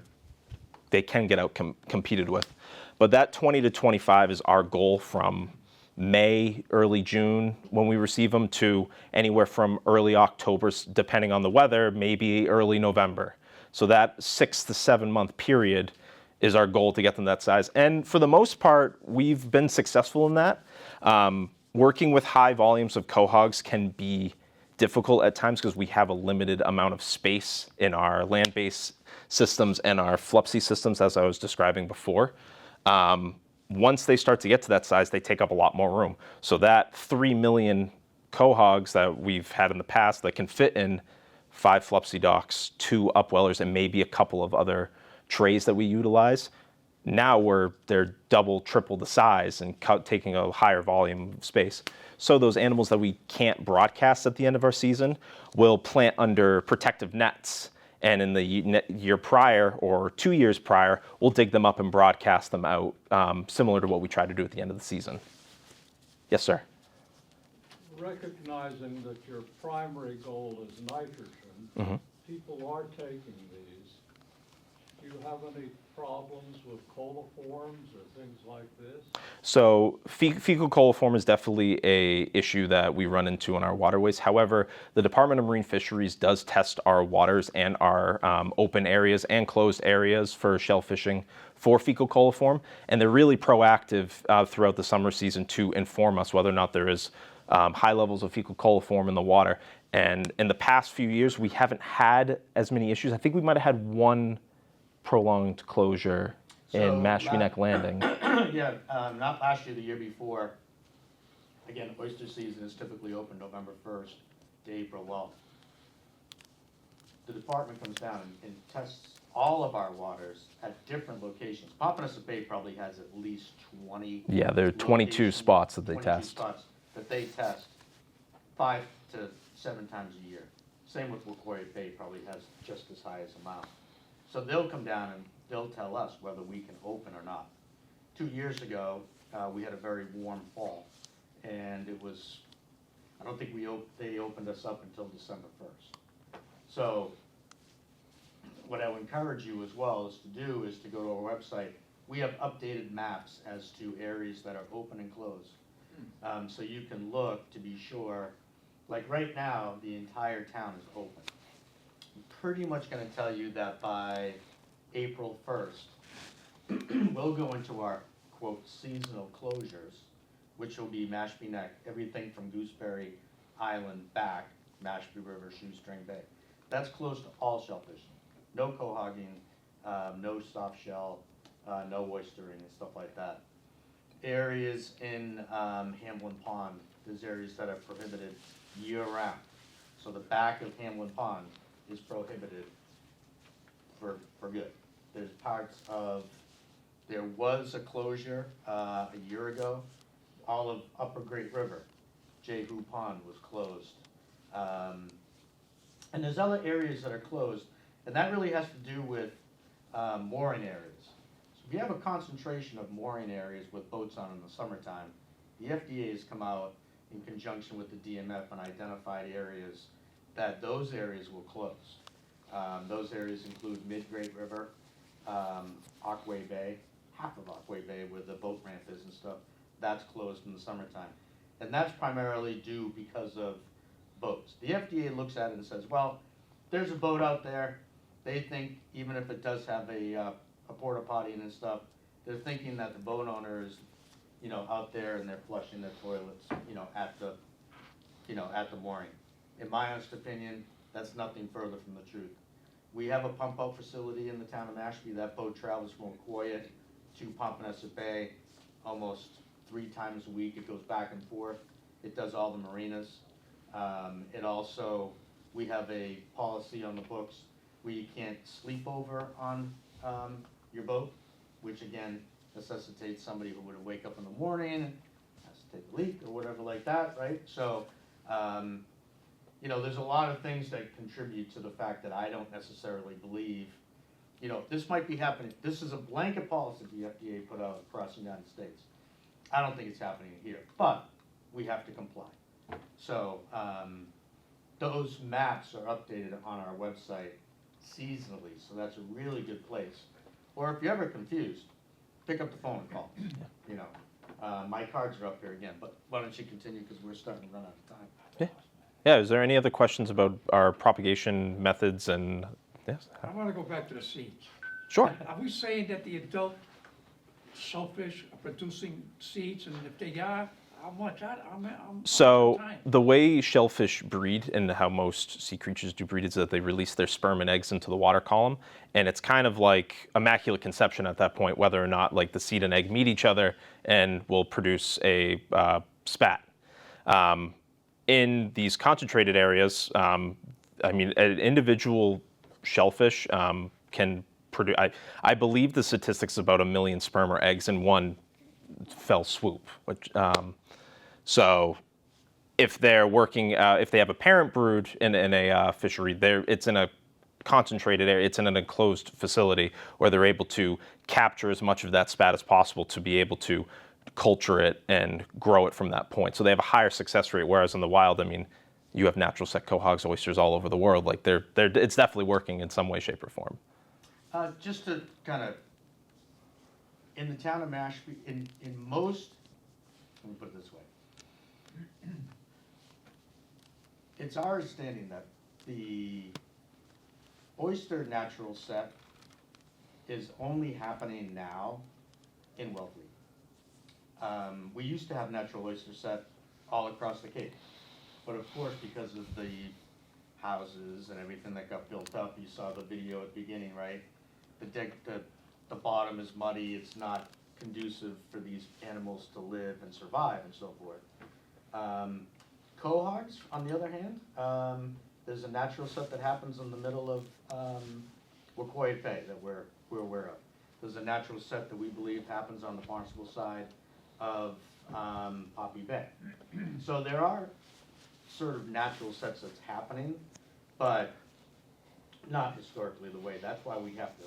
They can get out competed with. But that 20 to 25 is our goal from May, early June, when we receive them, to anywhere from early October, depending on the weather, maybe early November. So that 6 to 7 month period is our goal to get them that size. And for the most part, we've been successful in that. Working with high volumes of cohogs can be difficult at times because we have a limited amount of space in our land-based systems and our FLUPSI systems, as I was describing before. Once they start to get to that size, they take up a lot more room. So that 3 million cohogs that we've had in the past that can fit in 5 FLUPSI docks, 2 upwellers, and maybe a couple of other trays that we utilize, Now they're double, triple the size and taking a higher volume of space. So those animals that we can't broadcast at the end of our season will plant under protective nets. And in the year prior or 2 years prior, we'll dig them up and broadcast them out, similar to what we try to do at the end of the season. Yes, sir. Recognizing that your primary goal is nitrogen, people are taking these. Do you have any problems with coliforms or things like this? So fecal coliform is definitely a issue that we run into in our waterways. However, the Department of Marine Fisheries does test our waters and our open areas and closed areas for shellfishing for fecal coliform, and they're really proactive throughout the summer season to inform us whether or not there is high levels of fecal coliform in the water. And in the past few years, we haven't had as many issues. I think we might have had one prolonged closure in Mashpee Neck Landing. Yeah, not last year, the year before. Again, oyster season is typically open November 1st to April. Well, the department comes down and tests all of our waters at different locations. Pompanesett Bay probably has at least 20. Yeah, there are 22 spots that they test. 22 spots that they test 5 to 7 times a year. Same with Wacoya Bay, probably has just as high as amount. So they'll come down and they'll tell us whether we can open or not. 2 years ago, we had a very warm fall, and it was, I don't think they opened us up until December 1st. So what I would encourage you as well is to go to our website. We have updated maps as to areas that are open and closed. So you can look to be sure, like right now, the entire town is open. I'm pretty much gonna tell you that by April 1st, we'll go into our, quote, seasonal closures, which will be Mashpee Neck, everything from Gooseberry Island back, Mashpee River, Shoestring Bay. That's closed to all shellfishing. No cohogging, no soft shell, no oystering and stuff like that. Areas in Hamlin Pond, there's areas that are prohibited year-round. So the back of Hamlin Pond is prohibited for good. There's parts of, there was a closure a year ago, all of Upper Great River, Jehu Pond was closed. And there's other areas that are closed, and that really has to do with mooring areas. So if you have a concentration of mooring areas with boats on in the summertime, the FDA has come out in conjunction with the DMF and identified areas that those areas will close. Those areas include Mid-Great River, Aquay Bay, half of Aquay Bay where the boat ramp is and stuff, that's closed in the summertime. And that's primarily due because of boats. The FDA looks at it and says, well, there's a boat out there. They think even if it does have a porta potty and stuff, they're thinking that the boat owner is, out there and they're flushing their toilets, at the mooring. In my honest opinion, that's nothing further from the truth. We have a pump out facility in the town of Mashpee. That boat travels from Wacoya to Pompanesett Bay almost 3 times a week. It goes back and forth. It does all the marinas. It also, we have a policy on the books where you can't sleep over on your boat, which again necessitates somebody who would wake up in the morning and has to take a leak or whatever like that, right? So, there's a lot of things that contribute to the fact that I don't necessarily believe, this might be happening. This is a blanket policy the FDA put out across the United States. I don't think it's happening here, but we have to comply. So those maps are updated on our website seasonally, so that's a really good place. Or if you're ever confused, pick up the phone and call. My cards are up here again, but why don't you continue because we're starting to run out of time. Yeah, is there any other questions about our propagation methods and, yes? I want to go back to the seeds. Sure. Are we saying that the adult shellfish are producing seeds, and if they are, how much? So the way shellfish breed and how most sea creatures do breed is that they release their sperm and eggs into the water column, and it's kind of like immaculate conception at that point, whether or not like the seed and egg meet each other and will produce a spat. In these concentrated areas, an individual shellfish can I believe the statistics about 1 million sperm or eggs in one fell swoop. So if they're working, if they have a parent brood in a fishery, it's in a concentrated area, it's in an enclosed facility where they're able to capture as much of that spat as possible to be able to culture it and grow it from that point. So they have a higher success rate, whereas in the wild, I mean, you have natural set quahogs, oysters all over the world. Like it's definitely working in some way, shape, or form. Just to kind of, in the town of Mashpee, in most, let me put it this way. It's our understanding that the oyster natural set is only happening now in Wellfleet. We used to have natural oyster set all across the Cape, but of course, because of the houses and everything that got built up, you saw the video at the beginning, right? The bottom is muddy, it's not conducive for these animals to live and survive and so forth. Quahogs, on the other hand, there's a natural set that happens in the middle of Wacoya Bay that we're aware of. There's a natural set that we believe happens on the Barnstable side of Poppy Bay. So there are sort of natural sets that's happening, but not historically the way. That's why we have to,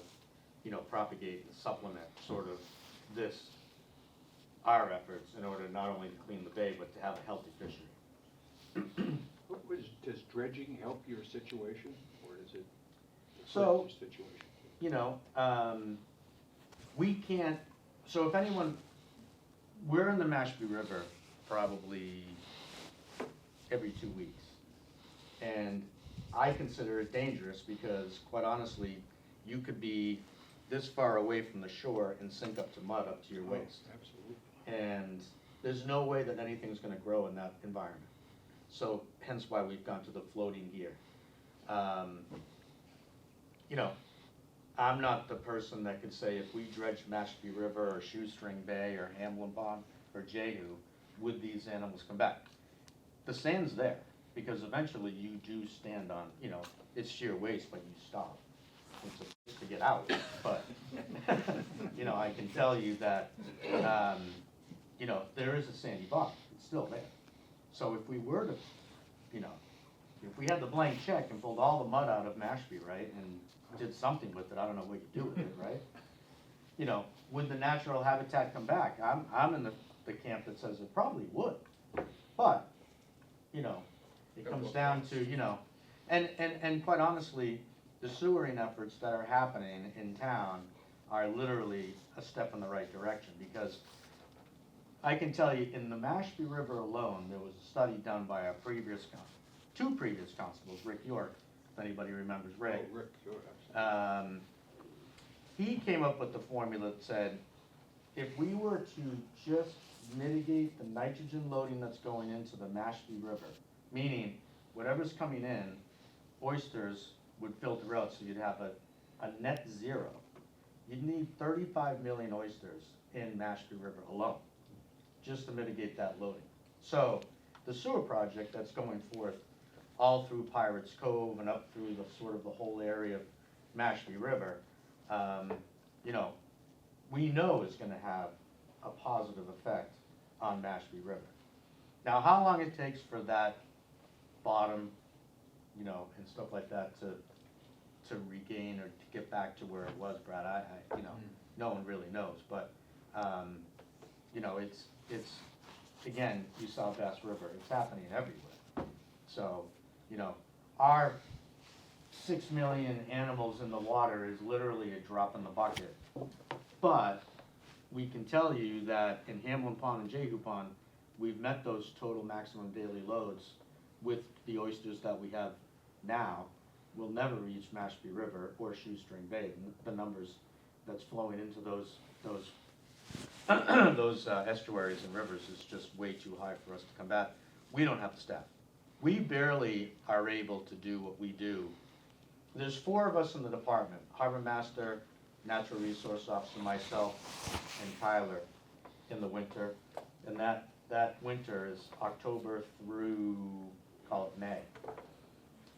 you know, propagate and supplement sort of our efforts in order not only to clean the bay, but to have a healthy fishery. Does dredging help your situation, or is it So, hurt your situation? You know, we can't, so if anyone, we're in the Mashpee River probably every 2 weeks. And I consider it dangerous because, quite honestly, you could be this far away from the shore and sink up to mud up to your waist. Absolutely. And there's no way that anything's gonna grow in that environment. So hence why we've gone to the floating gear. You know, I'm not the person that could say if we dredged Mashpee River or Shoestring Bay or Hamlin Pond or Jehu, would these animals come back? The sand's there, because eventually you do stand on, you know, it's sheer waste, but you stop. It's a place to get out, but, you know, I can tell you that, you know, there is a sandy bottom, it's still there. So if we were to, you know, if we had the blank check and pulled all the mud out of Mashpee, right, and did something with it, I don't know what you do with it, right? You know, would the natural habitat come back? I'm in the camp that says it probably would, but, you know, it comes down to, you know, and quite honestly, the sewering efforts that are happening in town are literally a step in the right direction, because I can tell you, in the Mashpee River alone, there was a study done by our two previous constables, Rick York, if anybody remembers Rick. Oh, Rick, sure, He came up with the formula that said, if we were to just mitigate the nitrogen loading that's going into the Mashpee River, meaning whatever's coming in, oysters would filter out, so you'd have a net zero. You'd need 35 million oysters in Mashpee River alone, just to mitigate that loading. So the sewer project that's going forth all through Pirates Cove and up through the sort of the whole area of Mashpee River, you know, we know is gonna have a positive effect on Mashpee River. Now, how long it takes for that bottom, you know, and stuff like that to regain or to get back to where it was, Brad, I you know, no one really knows, but, you know, it's, again, you saw Bass River, it's happening everywhere. So, you know, our 6 million animals in the water is literally a drop in the bucket. But we can tell you that in Hamlin Pond and Jehu Pond, we've met those total maximum daily loads with the oysters that we have now. We'll never reach Mashpee River or Shoestring Bay. The numbers that's flowing into those estuaries and rivers is just way too high for us to combat. We don't have the staff. We barely are able to do what we do. There's 4 of us in the department, Harbor Master, Natural Resource Officer, myself, and Tyler in the winter. And that winter is October through, call it May.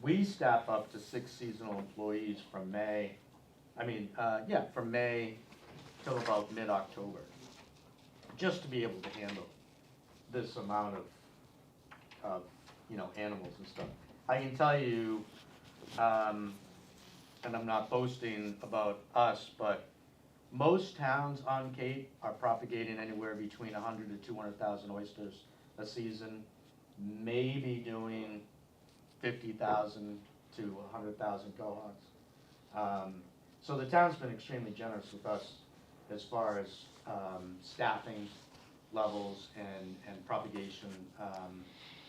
We staff up to 6 seasonal employees from May From May till about mid-October, just to be able to handle this amount of animals and stuff. I can tell you, and I'm not boasting about us, but most towns on Cape are propagating anywhere between 100 to 200,000 oysters a season, maybe doing 50,000 to 100,000 cohogs. So the town's been extremely generous with us as far as staffing levels and propagation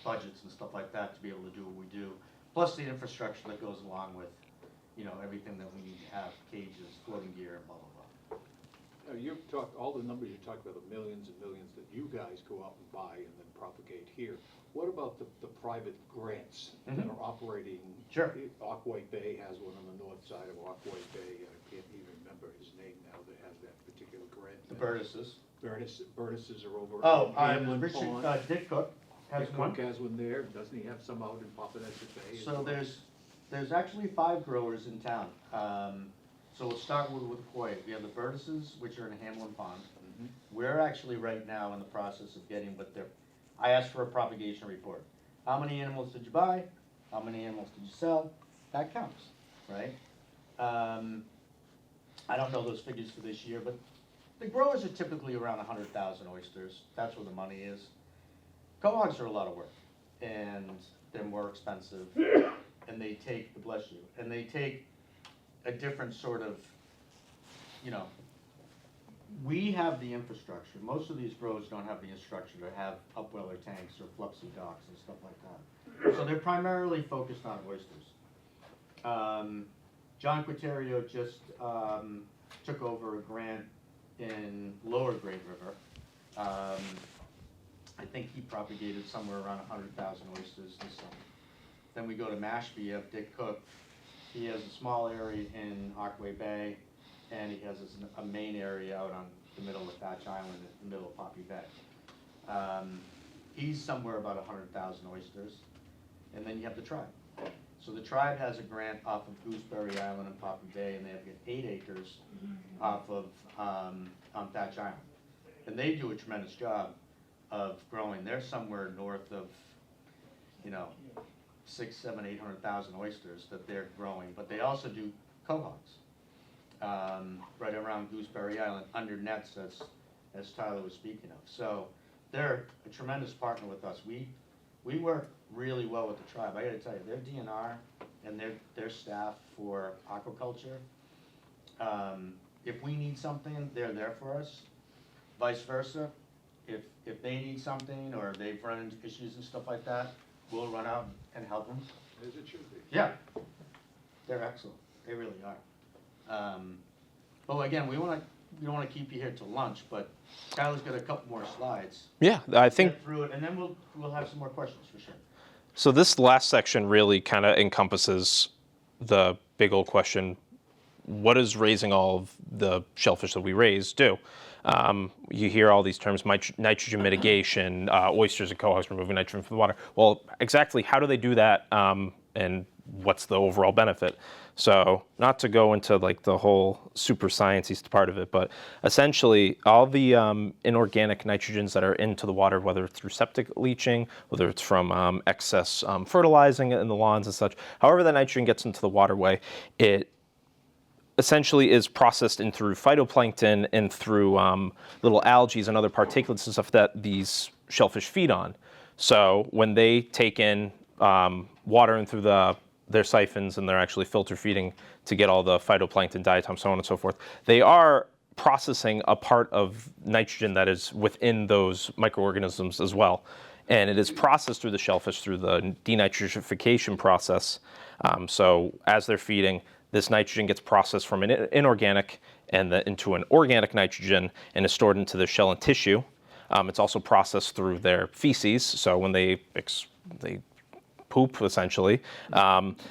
budgets and stuff like that to be able to do what we do, plus the infrastructure that goes along with, everything that we need to have, cages, floating gear, blah, blah, blah. You've talked, all the numbers you talked about, the millions and millions that you guys go out and buy and then propagate here. What about the private grants that are operating? Sure. Aquay Bay has one on the north side of Aquay Bay. I can't even remember his name now that has that particular grant. The Burtisses. Burtisses are over. Oh, in Hamlin Richard, Pond. Dick Cook has Dick one. Cook has one there. Doesn't he have some out in Papaneset Bay? So there's actually 5 growers in town. So we'll start with Coy. We have the Burtisses, which are in Hamlin Pond. We're actually right now in the process of getting what I asked for a propagation report. How many animals did you buy? How many animals did you sell? That counts, right? I don't know those figures for this year, but the growers are typically around 100,000 oysters. That's where the money is. Cohogs are a lot of work, and they're more expensive, and they take, bless you, and they take a different sort of, we have the infrastructure. Most of these grows don't have the infrastructure to have upweller tanks or flupsy docks and stuff like that. So they're primarily focused on oysters. John Quaterio just took over a grant in Lower Great River. I think he propagated somewhere around 100,000 oysters this summer. Then we go to Mashpee, you have Dick Cook. He has a small area in Aquay Bay, and he has a main area out on the middle of Thatch Island, in the middle of Poppy Bay. He's somewhere about 100,000 oysters. And then you have the tribe. So the tribe has a grant off of Gooseberry Island and Poppy Bay, and they have 8 acres off of on Thatch Island. And they do a tremendous job of growing. They're somewhere north of, 600,000, 700,000, 800,000 oysters that they're growing, but they also do cohogs right around Gooseberry Island under nets, as Tyler was speaking of. So they're a tremendous partner with us. We work really well with the tribe. I got to tell you, their DNR and their staff for aquaculture. If we need something, they're there for us. Vice versa, if they need something or they've run into issues and stuff like that, we'll run out and help them. As it should be. Yeah, they're excellent. They really are. Well, again, we don't want to keep you here till lunch, but Tyler's got a couple more slides. Yeah, I think. Get through it, and then we'll have some more questions for sure. So this last section really kind of encompasses the big old question: what does raising all of the shellfish that we raise do? You hear all these terms: nitrogen mitigation, oysters and cohogs removing nitrogen from the water. Well, exactly how do they do that, and what's the overall benefit? So not to go into like the whole super sciencey part of it, but essentially all the inorganic nitrogens that are into the water, whether it's through septic leaching, whether it's from excess fertilizing in the lawns and such, however that nitrogen gets into the waterway, it essentially is processed in through phytoplankton and through little algae and other particulates and stuff that these shellfish feed on. So when they take in water in through their siphons and they're actually filter feeding to get all the phytoplankton, diatoms, so on and so forth, they are processing a part of nitrogen that is within those microorganisms as well. And it is processed through the shellfish through the denitrification process. So as they're feeding, this nitrogen gets processed from an inorganic and into an organic nitrogen and is stored into the shell and tissue. It's also processed through their feces. So when they poop, essentially,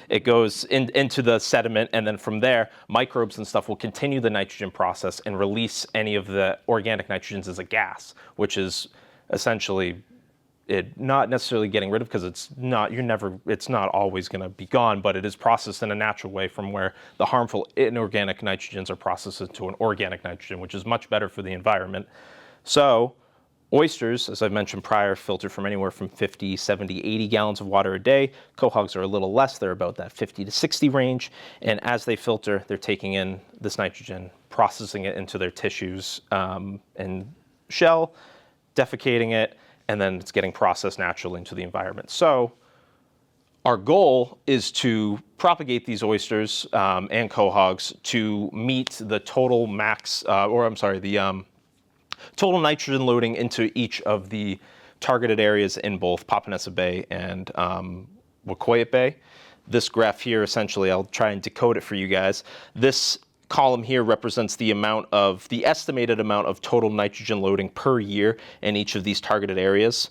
it goes into the sediment, and then from there, microbes and stuff will continue the nitrogen process and release any of the organic nitrogens as a gas, which is essentially it not necessarily getting rid of, because it's not always going to be gone, but it is processed in a natural way from where the harmful inorganic nitrogens are processed into an organic nitrogen, which is much better for the environment. So oysters, as I've mentioned prior, filter from anywhere from 50, 70, 80 gallons of water a day. Quahogs are a little less. They're about that 50 to 60 range. And as they filter, they're taking in this nitrogen, processing it into their tissues and shell, defecating it, and then it's getting processed naturally into the environment. So our goal is to propagate these oysters and quahogs to meet the total total nitrogen loading into each of the targeted areas in both Papaneset Bay and Wequoyet Bay. This graph here, essentially, I'll try and decode it for you guys. This column here represents the estimated amount of total nitrogen loading per year in each of these targeted areas.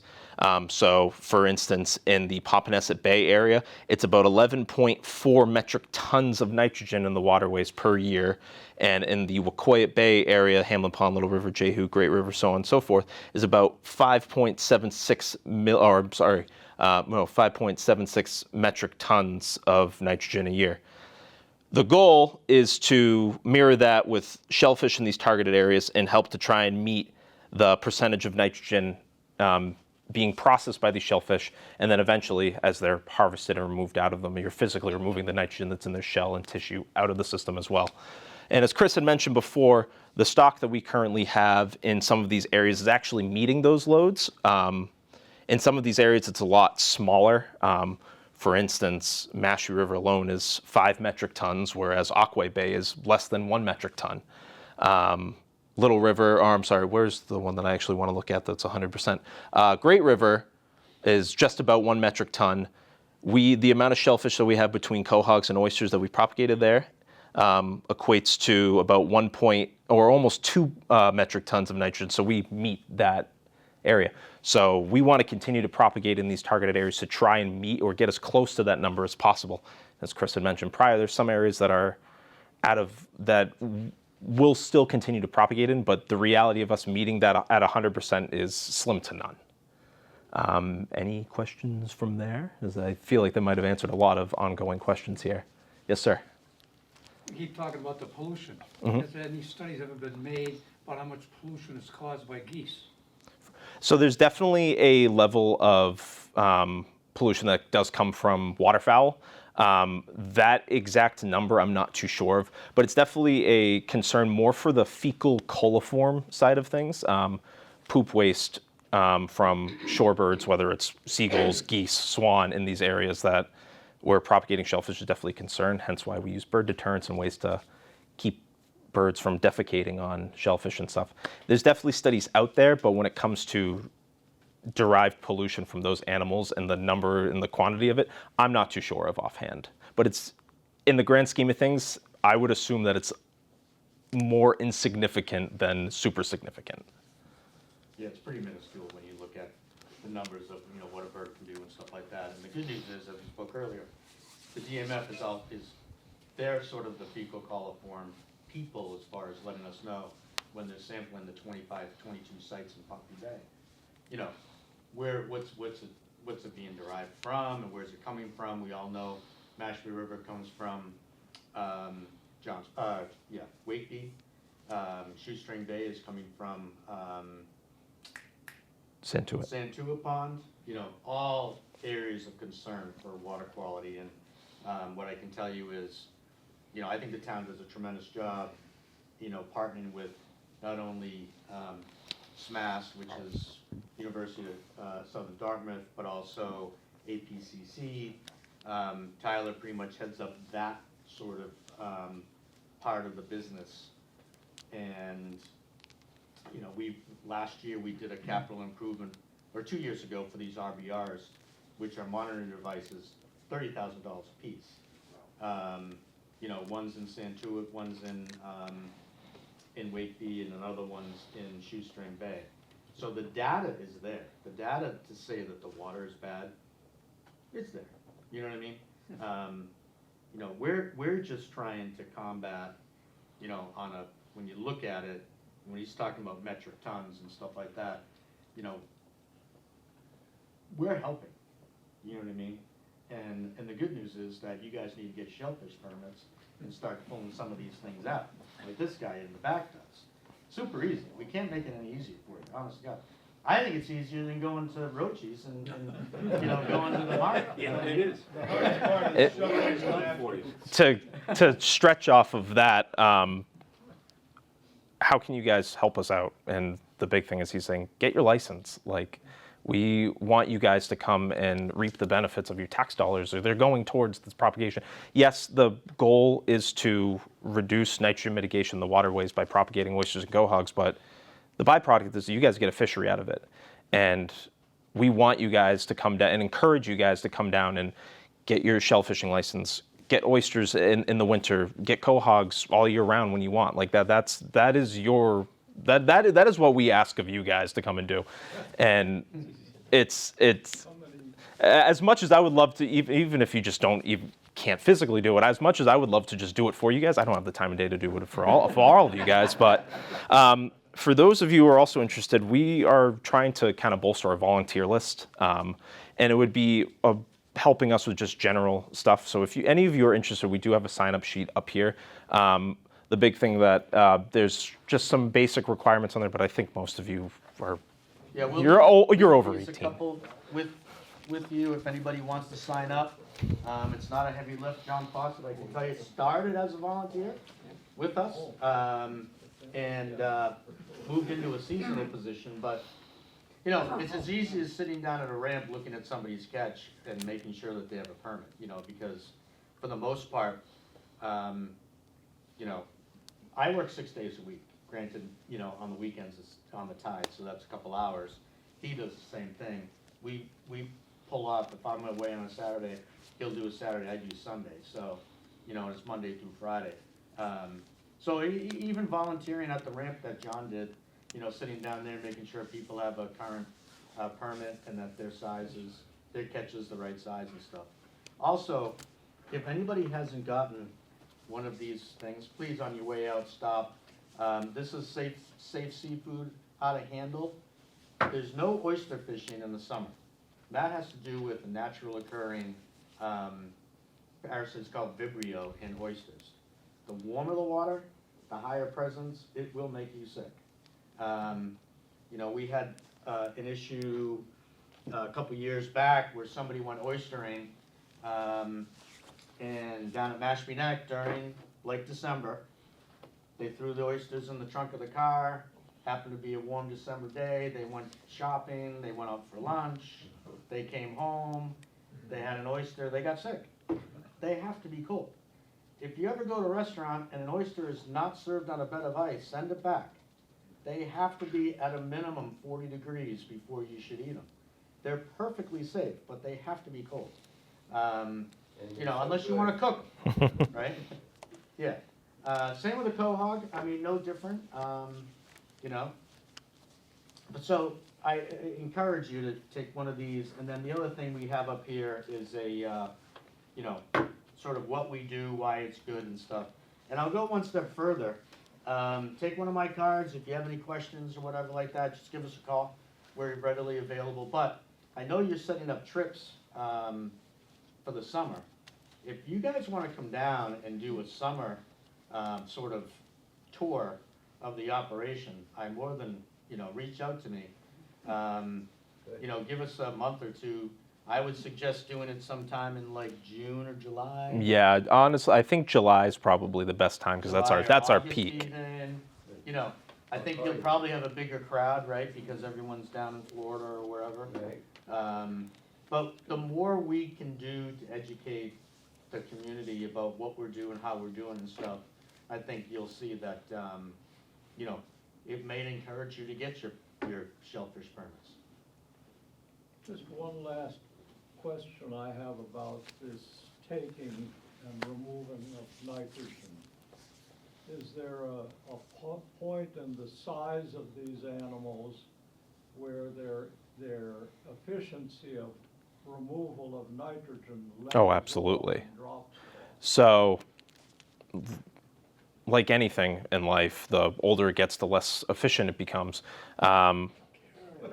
So, for instance, in the Papaneset Bay area, it's about 11.4 metric tons of nitrogen in the waterways per year. And in the Wequoyet Bay area, Hamlin Pond, Little River, Jehu, Great River, so on and so forth, is about 5.76 metric tons of nitrogen a year. The goal is to mirror that with shellfish in these targeted areas and help to try and meet the percentage of nitrogen being processed by these shellfish, and then eventually, as they're harvested and removed out of them, you're physically removing the nitrogen that's in their shell and tissue out of the system as well. And as Chris had mentioned before, the stock that we currently have in some of these areas is actually meeting those loads. In some of these areas, it's a lot smaller. For instance, Mashpee River alone is 5 metric tons, whereas Aquay Bay is less than 1 metric ton. Little River, where's the one that I actually want to look at that's 100%? Great River is just about 1 metric ton. The amount of shellfish that we have between quahogs and oysters that we propagated there equates to about almost 2 metric tons of nitrogen, so we meet that area. So we want to continue to propagate in these targeted areas to try and meet or get as close to that number as possible. As Chris had mentioned prior, there's some areas that are that will still continue to propagate in, but the reality of us meeting that at 100% is slim to none. Any questions from there? As I feel like they might have answered a lot of ongoing questions here. Yes, sir. We keep talking about the pollution. Mm-hmm. Has any studies ever been made about how much pollution is caused by geese? So there's definitely a level of pollution that does come from waterfowl. That exact number I'm not too sure of, but it's definitely a concern more for the fecal coliform side of things. Poop waste from shorebirds, whether it's seagulls, geese, swan, in these areas that where propagating shellfish is definitely a concern, hence why we use bird deterrents and ways to keep birds from defecating on shellfish and stuff. There's definitely studies out there, but when it comes to derived pollution from those animals and the number and the quantity of it, I'm not too sure of offhand. But it's, in the grand scheme of things, I would assume that it's more insignificant than super significant. Yeah, it's pretty minuscule when you look at the numbers of, what a bird can do and stuff like that. And the good news is, as we spoke earlier, the DMF is they're sort of the fecal coliform people as far as letting us know when they're sampling the 25, 22 sites in Pompey Bay. What's it being derived from and where's it coming from? We all know Mashpee River comes from Wakeby. Shoestring Bay is coming from Santua Pond. All areas of concern for water quality. And what I can tell you is, I think the town does a tremendous job, partnering with not only SMAS, which is University of Southern Dartmouth, but also APCC. Tyler pretty much heads up that sort of part of the business. And, last year we did a capital improvement, or 2 years ago for these RBRs, which are monitoring devices, $30,000 a piece. One's in Santuit, one's in Wakeby, and another one's in Shoestring Bay. So the data is there. The data to say that the water is bad, it's there. You know what I mean? We're just trying to combat, when you look at it, when he's talking about metric tons and stuff like that, we're helping, you know what I mean? And the good news is that you guys need to get shellfish permits and start pulling some of these things out, like this guy in the back does. Super easy. We can't make it any easier for you, honest to God. I think it's easier than going to Rochi's and going to the market. Yeah, it is. The hardest part is shoveling the for you. To stretch off of that, how can you guys help us out? And the big thing is he's saying, get your license. Like, we want you guys to come and reap the benefits of your tax dollars, or they're going towards this propagation. Yes, the goal is to reduce nitrogen mitigation in the waterways by propagating oysters and quahogs, but the byproduct is that you guys get a fishery out of it. And we want you guys to come down and encourage you guys to come down and get your shell fishing license, get oysters in the winter, get quahogs all year round when you want. Like that is what we ask of you guys to come and do. And it's as much as I would love to, even if you just can't physically do it, as much as I would love to just do it for you guys, I don't have the time of day to do it for all of you guys. But for those of you who are also interested, we are trying to kind of bolster our volunteer list, and it would be helping us with just general stuff. So if any of you are interested, we do have a sign-up sheet up here. The big thing that there's just some basic requirements on there, but I think most of you are. Yeah, you're over there's 18. a couple with you if anybody wants to sign up. It's not a heavy lift. John Fawcett, I can tell you, started as a volunteer with us and moved into a seasonal position. But it's as easy as sitting down at a ramp looking at somebody's catch and making sure that they have a permit. Because for the most part, I work 6 days a week. Granted, on the weekends it's on the tide, so that's a couple hours. He does the same thing. We pull off. If I'm away on a Saturday, he'll do a Saturday, I do Sunday. So, it's Monday through Friday. So even volunteering at the ramp that John did, sitting down there making sure people have a current permit and that their catch is the right size and stuff. Also, if anybody hasn't gotten one of these things, please on your way out stop. This is safe seafood, how to handle. There's no oyster fishing in the summer. That has to do with a natural occurring parasite called Vibrio in oysters. The warmer the water, the higher presence, it will make you sick. We had an issue a couple years back where somebody went oystering and down at Mashpee Neck during late December. They threw the oysters in the trunk of the car. Happened to be a warm December day. They went shopping. They went out for lunch. They came home. They had an oyster. They got sick. They have to be cold. If you ever go to a restaurant and an oyster is not served on a bed of ice, send it back. They have to be at a minimum 40 degrees before you should eat them. They're perfectly safe, but they have to be cold. Unless you want to cook them, right? Yeah. Same with the quahog. No different. But so I encourage you to take one of these. And then the other thing we have up here is a, sort of what we do, why it's good and stuff. And I'll go one step further. Take one of my cards. If you have any questions or whatever like that, just give us a call. We're readily available. But I know you're setting up trips for the summer. If you guys want to come down and do a summer sort of tour of the operation, I more than, reach out to me. Give us a month or two. I would suggest doing it sometime in like June or July. Yeah, honestly, I think July is probably the best time because that's our August peak. Even. I think you'll probably have a bigger crowd, right? Because everyone's down in Florida or wherever. Right. But the more we can do to educate the community about what we're doing, how we're doing and stuff, I think you'll see that, it may encourage you to get your shellfish permits. Just one last question I have about this taking and removing of nitrogen. Is there a point in the size of these animals where their efficiency of removal of nitrogen levels Absolutely. drops? So, like anything in life, the older it gets, the less efficient it becomes. But All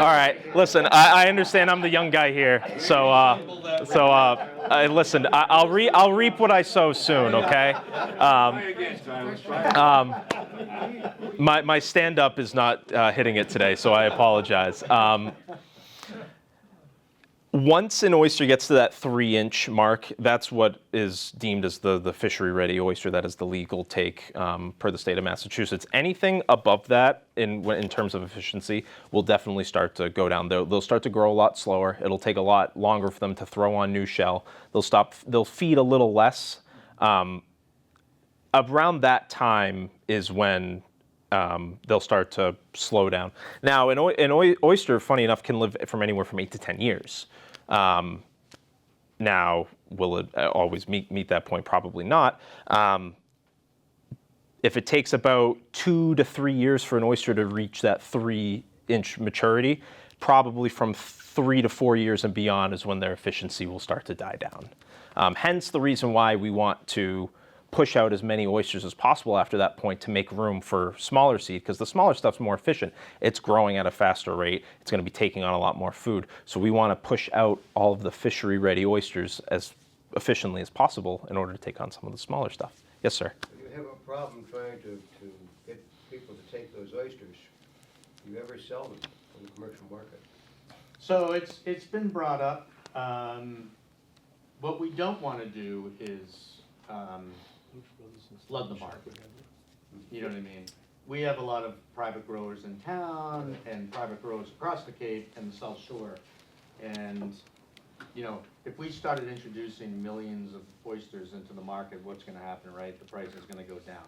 right, listen, I understand I'm the young guy here, listen, I'll reap what I sow soon, okay? My stand-up is not hitting it today, so I apologize. Once an oyster gets to that 3-inch mark, that's what is deemed as the fishery-ready oyster. That is the legal take per the state of Massachusetts. Anything above that in terms of efficiency will definitely start to go down. They'll start to grow a lot slower. It'll take a lot longer for them to throw on new shell. They'll feed a little less. Around that time is when they'll start to slow down. Now, an oyster, funny enough, can live from anywhere from 8 to 10 years. Now, will it always meet that point? Probably not. If it takes about 2 to 3 years for an oyster to reach that 3-inch maturity, probably from 3 to 4 years and beyond is when their efficiency will start to die down. Hence the reason why we want to push out as many oysters as possible after that point to make room for smaller seed, because the smaller stuff's more efficient. It's growing at a faster rate. It's going to be taking on a lot more food. So we want to push out all of the fishery-ready oysters as efficiently as possible in order to take on some of the smaller stuff. Yes, sir? You have a problem trying to get people to take those oysters. You ever sell them on the commercial market? So it's been brought up. What we don't want to do is flood the market. You know what I mean? We have a lot of private growers in town and private growers across the Cape and the South Shore. And, you know, if we started introducing millions of oysters into the market, what's going to happen, right? The price is going to go down.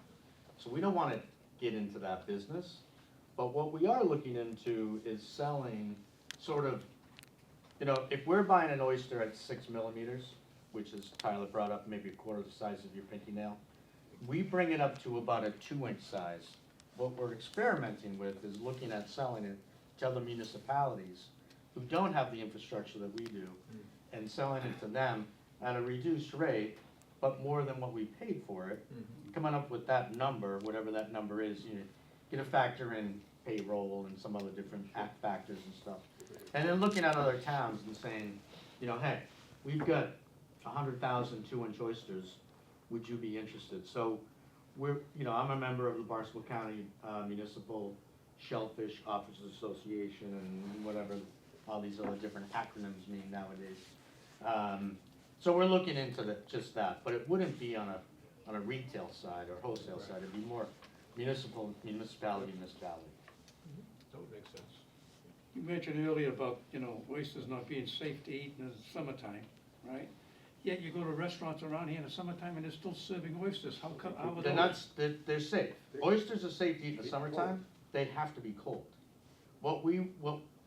So we don't want to get into that business. But what we are looking into is selling sort of, you know, if we're buying an oyster at 6 millimeters, which is Tyler brought up, maybe a quarter the size of your pinky nail, we bring it up to about a 2-inch size. What we're experimenting with is looking at selling it to other municipalities who don't have the infrastructure that we do, and selling it to them at a reduced rate, but more than what we paid for it. Coming up with that number, whatever that number is, you know, get a factor in payroll and some other different factors and stuff. And then looking at other towns and saying, you know, hey, we've got 100,000 2-inch oysters. Would you be interested? So we're, you know, I'm a member of the Barnstable County Municipal Shellfish Officers Association and whatever all these other different acronyms mean nowadays. So we're looking into just that, but it wouldn't be on a retail side or wholesale side. It'd be more municipality. That would make sense. You mentioned earlier about, you know, oysters not being safe to eat in the summertime, right? Yet you go to restaurants around here in the summertime and they're still serving oysters. How are They're those? not, they're safe. Oysters are safe to eat in the summertime. They have to be cold.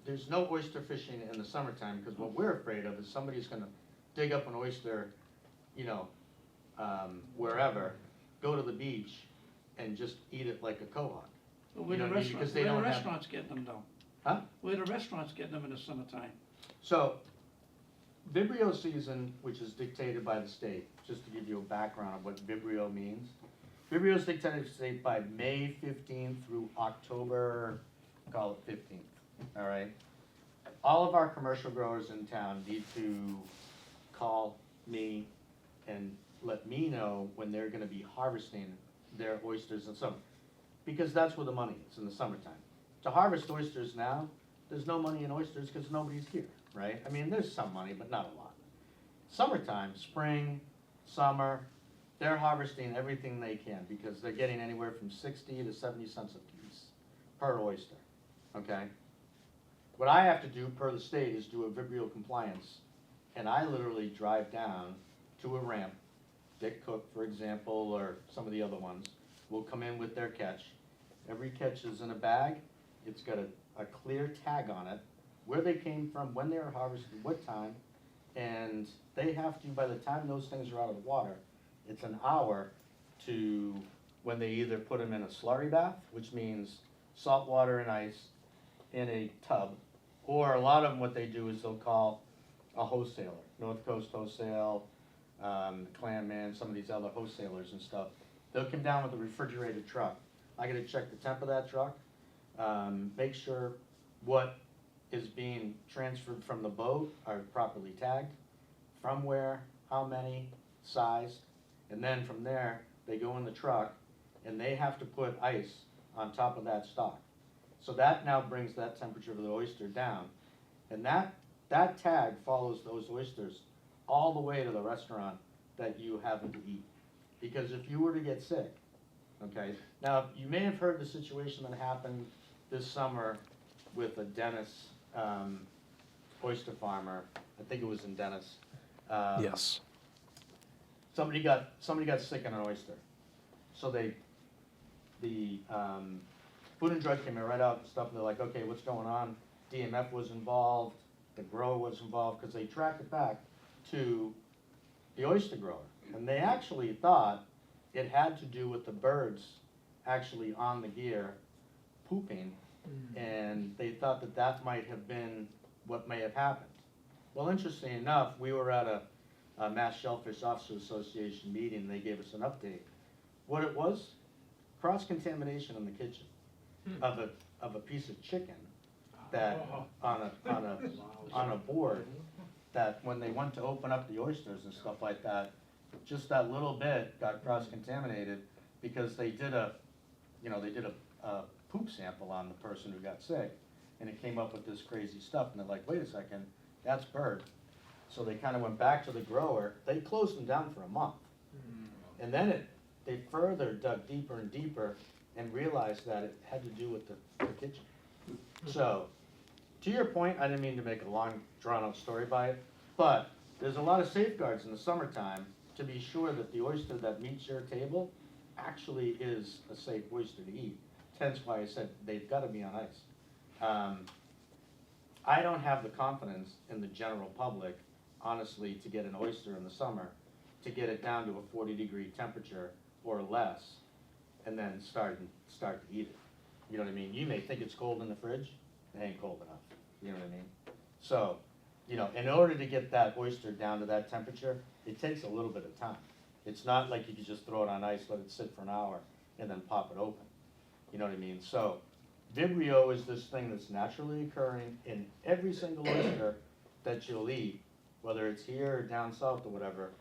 There's no oyster fishing in the summertime, because what we're afraid of is somebody's gonna dig up an oyster, you know, wherever, go to the beach and just eat it like a quahog. Well, where You the know what I mean? Because restaurants, they where the don't have- restaurants getting them though? Huh? Where the restaurants getting them in the summertime? So, Vibrio season, which is dictated by the state, just to give you a background of what Vibrio means. Vibrio is dictated by the state by May 15th through October, call it 15th, all right? All of our commercial growers in town need to call me and let me know when they're gonna be harvesting their oysters in summer. Because that's where the money is, in the summertime. To harvest oysters now, there's no money in oysters because nobody's here, right? I mean, there's some money, but not a lot. Summertime, spring, summer, they're harvesting everything they can because they're getting anywhere from 60 to 70 cents a piece per oyster, okay? What I have to do per the state is do a Vibrio compliance, and I literally drive down to a ramp. Dick Cook, for example, or some of the other ones, will come in with their catch. Every catch is in a bag. It's got a clear tag on it, where they came from, when they were harvested, what time, and they have to, by the time those things are out of the water, it's an hour to when they either put them in a slurry bath, which means salt water and ice in a tub, or a lot of them what they do is they'll call a wholesaler, North Coast Wholesale, Clan Man, some of these other wholesalers and stuff. They'll come down with a refrigerated truck. I gotta check the temp of that truck, Make sure what is being transferred from the boat are properly tagged, from where, how many, sized, and then from there, they go in the truck, and they have to put ice on top of that stock. So that now brings that temperature of the oyster down, and that tag follows those oysters all the way to the restaurant that you happen to eat. Because if you were to get sick, okay, now you may have heard the situation that happened this summer with a Dennis oyster farmer. I think it was in Dennis. Yes. Somebody got sick on an oyster, so the Food and Drug came in right out and stuff, and they're like, okay, what's going on? DMF was involved, the grower was involved, because they tracked it back to the oyster grower. And they actually thought it had to do with the birds actually on the gear pooping, and they thought that that might have been what may have happened. Well, interesting enough, we were at a Mass Shellfish Officers Association meeting, and they gave us an update. What it was, cross-contamination in the kitchen of a piece of chicken that on a board, that when they went to open up the oysters and stuff like that, just that little bit got cross-contaminated because they did a poop sample on the person who got sick, and it came up with this crazy stuff, and they're like, wait a second, that's bird. So they kind of went back to the grower. They closed them down for a month. And then they further dug deeper and deeper and realized that it had to do with the kitchen. So, to your point, I didn't mean to make a long, drawn-out story by it, but there's a lot of safeguards in the summertime to be sure that the oyster that meets your table actually is a safe oyster to eat. Hence why I said they've got to be on ice. I don't have the confidence in the general public, honestly, to get an oyster in the summer, to get it down to a 40-degree temperature or less, and then start to eat it. You know what I mean? You may think it's cold in the fridge, it ain't cold enough. You know what I mean? So, you know, in order to get that oyster down to that temperature, it takes a little bit of time. It's not like you can just throw it on ice, let it sit for an hour, and then pop it open. You know what I mean? So, Vibrio is this thing that's naturally occurring in every single oyster that you'll eat, whether it's here or down south or whatever.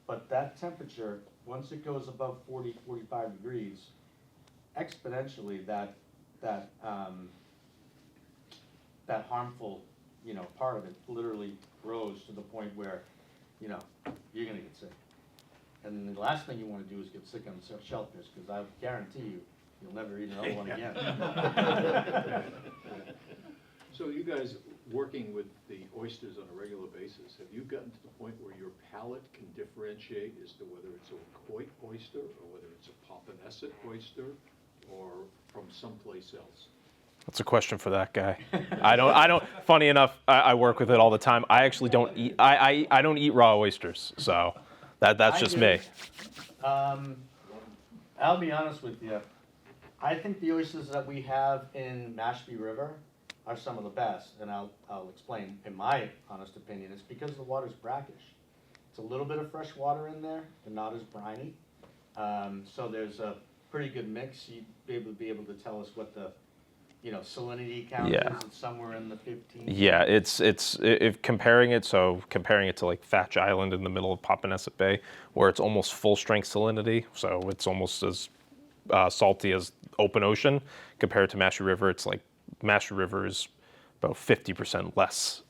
But that temperature, once it goes above 40, 45 degrees, exponentially that harmful, you know, part of it literally grows to the point where, you know, you're gonna get sick. And then the last thing you wanna do is get sick on shellfish, because I guarantee you, you'll never eat another one again. So you guys working with the oysters on a regular basis, have you gotten to the point where your palate can differentiate as to whether it's a Coit oyster or whether it's a Papaneset oyster or from someplace else? That's a question for that guy. I don't, funny enough, I work with it all the time. I actually don't eat, I don't eat raw oysters, so that's just me. I'll be honest with you. I think the oysters that we have in Mashpee River are some of the best, and I'll explain. In my honest opinion, it's because the water's brackish. It's a little bit of fresh water in there, and not as briny. So there's a pretty good mix. You'd be able to tell us what the, you know, salinity count is. It's somewhere in the 15. Yeah, if comparing it to like Thatch Island in the middle of Papaneset Bay, where it's almost full strength salinity, so it's almost as salty as open ocean. Compared to Mashpee River, it's like Mashpee River is about 50% less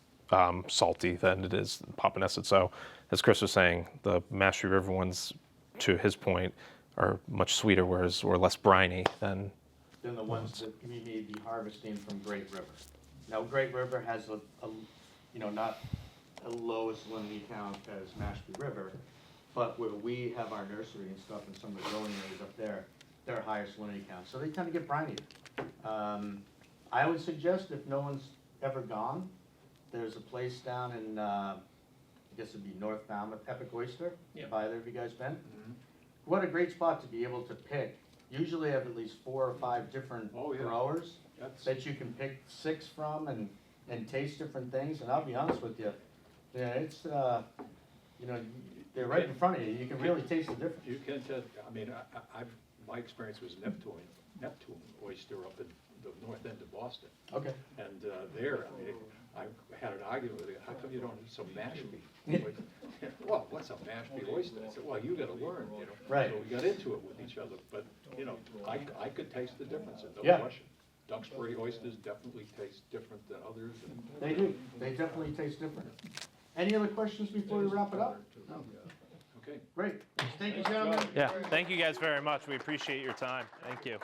salty than it is in Papaneset. So, as Chris was saying, the Mashpee River ones, to his point, are much sweeter, whereas or less briny than the ones that we may be harvesting from Great River. Now, Great River has a you know, not a low salinity count as Mashpee River, but where we have our nursery and stuff and some of the growing areas up there, they're higher salinity counts, so they tend to get brinier. I would suggest, if no one's ever gone, there's a place down in, I guess it'd be North Falmouth, Epic Oyster. By there, have you guys been? Mm-hmm. What a great spot to be able to pick. Usually have at least 4 or 5 different growers that you can pick 6 from and taste different things. And I'll be honest with you, yeah, it's, you know, they're right in front of you. You can really taste the difference. You can tell, I mean, my experience was Neptune oyster up in the north end of Boston. Okay. And there, I mean, I had an argument with it, how come you don't eat some Mashpee? Well, what's a Mashpee oyster? I said, well, you gotta learn, you know? Right. So we got into it with each other, but, you know, I could taste the difference, no Yeah. question. Duxbury oysters definitely taste different than others. And They do, they definitely taste different. Any other questions before we wrap it up? No. Okay. Great, thank you, gentlemen. Yeah, thank you guys very much. We appreciate your time. Thank you.